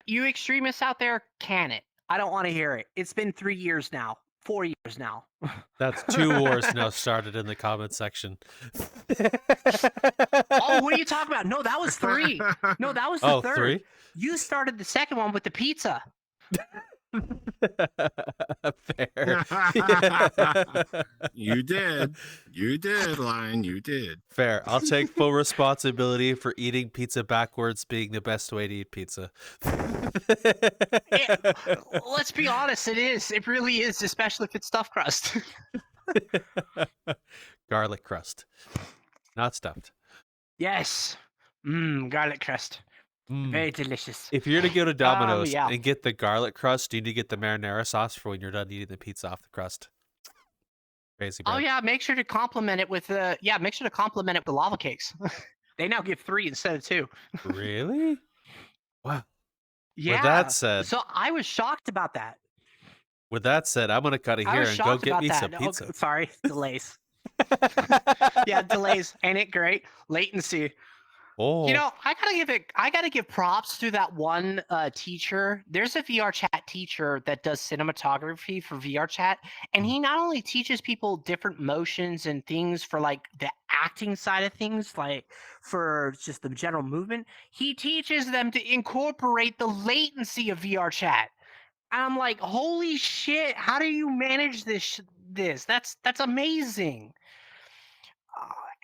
you extremists out there, can it? I don't want to hear it. It's been 3 years now. 4 years now. That's 2 wars now started in the comment section. Oh, what are you talking about? No, that was 3. No, that was the Oh, 3rd. 3? You started the second one with the pizza. Fair. You did. You did, Lion. You did. Fair. I'll take full responsibility for eating pizza backwards being the best way to eat pizza. Let's be honest, it is. It really is, especially if it's stuffed crust. Garlic crust. Not stuffed. Yes. Garlic crust. Mm. Very delicious. If you're to go to Domino's yeah. and get the garlic crust, you need to get the marinara sauce for when you're done eating the pizza off the crust. Crazy, bro. Oh yeah, make sure to compliment it with make sure to compliment it with lava cakes. They now give 3 instead of 2. Really? Wow. Yeah. With that said, So I was shocked about that. I'm gonna cut it I here was and go shocked get about me that. some pizza. Oh, sorry, delays. Yeah, delays. Ain't it great? Latency. Oh. You know, I gotta give props to that one teacher. There's a VRChat teacher that does cinematography for VRChat, and he not only teaches people different motions and things for like the acting side of things, like for just the general movement, he teaches them to incorporate the latency of VRChat. And I'm like, holy shit! How do you manage this? That's amazing.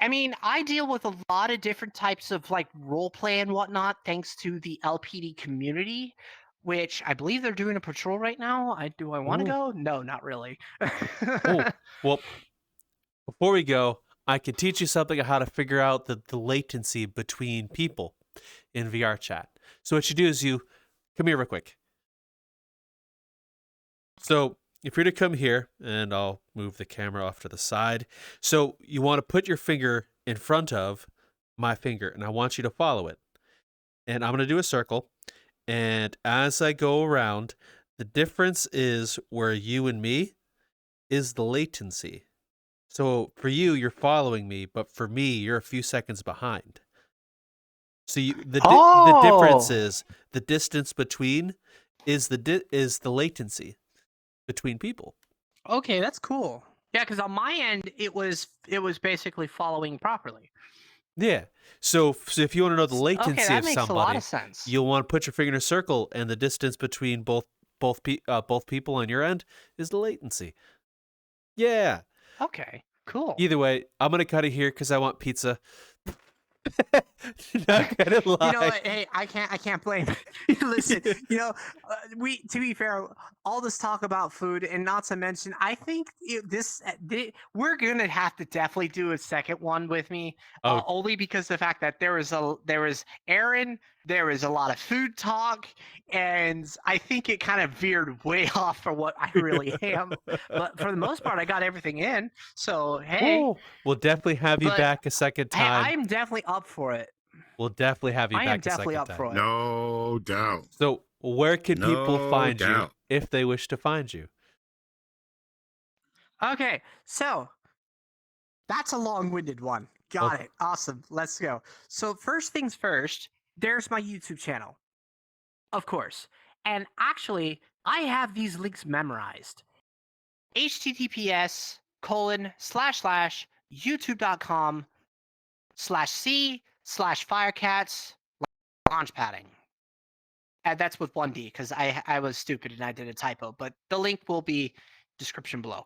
I mean, I deal with a lot of different types of like role play and whatnot, thanks to the LPD community, which I believe they're doing a patrol right now. Do I want to Ooh. go? No, not really. Oh, well, before we go, I can teach you something on how to figure out the latency between people in VR chat. So what you do is you come here real quick. So if you're to come here, and I'll move the camera off to the side. So you want to put your finger in front of my finger, and I want you to follow it. And I'm going to do a circle. And as I go around, the difference is where you and me is the latency. So for you, you're following me, but for me, you're a few seconds behind. So the difference is the distance between is the latency between people. Okay, that's cool. Yeah, because on my end, it was basically following properly. Yeah. So if you want to know the Okay, latency that of makes a lot somebody, of sense. you'll want to put your finger in a circle, and the distance between both people on your end is the latency. Yeah. Okay, cool. Either way, I'm gonna cut it here because I want pizza. Not gonna lie. You know what? Hey, I can't blame. Listen, you know, to be fair, all this talk about food, and not to mention, I think we're gonna have to definitely do a second one with me, Oh. only because the fact that there was Aaron, there was a lot of food talk, and I think it kind of veered way off for what I really am. But for the most part, I got everything in. So hey, Ooh, we'll definitely have you But, back a second hey, time. I'm definitely up for it. We'll definitely have you I back am a second definitely up time. for it. No doubt. So where can people No find you doubt. if they wish to find you? Okay, so that's a long-winded one. Got it. Awesome. Let's go. So first things first, there's my YouTube channel. Of course. And actually, I have these links memorized. https://youtube.com/c/firecats launchpadding. And that's with 1D because I was stupid and I did a typo, but the link will be description below.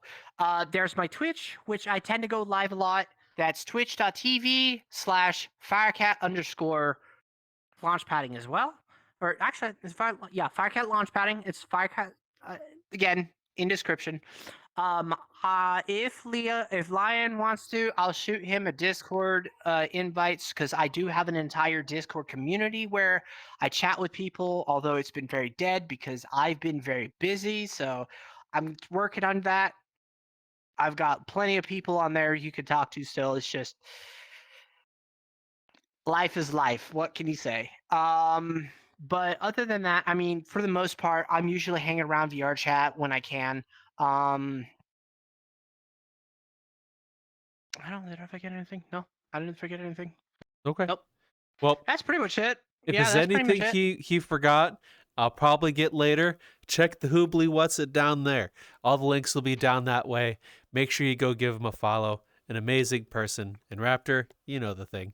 There's my Twitch, which I tend to go live a lot. That's twitch.tv/firecat_launchpadding as well. Or actually, it's Firecat launchpadding. It's Firecat, again, in description. If Lion wants to, I'll shoot him a Discord invites because I do have an entire Discord community where I chat with people, although it's been very dead because I've been very busy. So I'm working on that. I've got plenty of people on there you could talk to still. It's just life is life. What can you say? But other than that, I mean, for the most part, I'm usually hanging around VR chat when I can. I don't know if I get anything. No, I didn't forget anything. Okay. Nope. Well, That's pretty much it. if Yeah, there's that's pretty much anything it. he forgot, I'll probably get later. Check the Hoobly What's It down there. All the links will be down that way. Make sure you go give him a follow. An amazing person. And Raptor, you know the thing.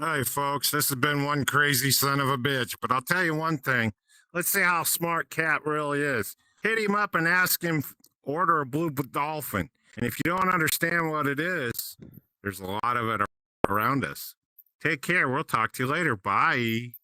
All right, folks, this has been one crazy son of a bitch, but I'll tell you one thing. Let's see how smart Cat really is. Hit him up and ask him, order a blue dolphin. And if you don't understand what it is, there's a lot of it around us. Take care. We'll talk to you later. Bye.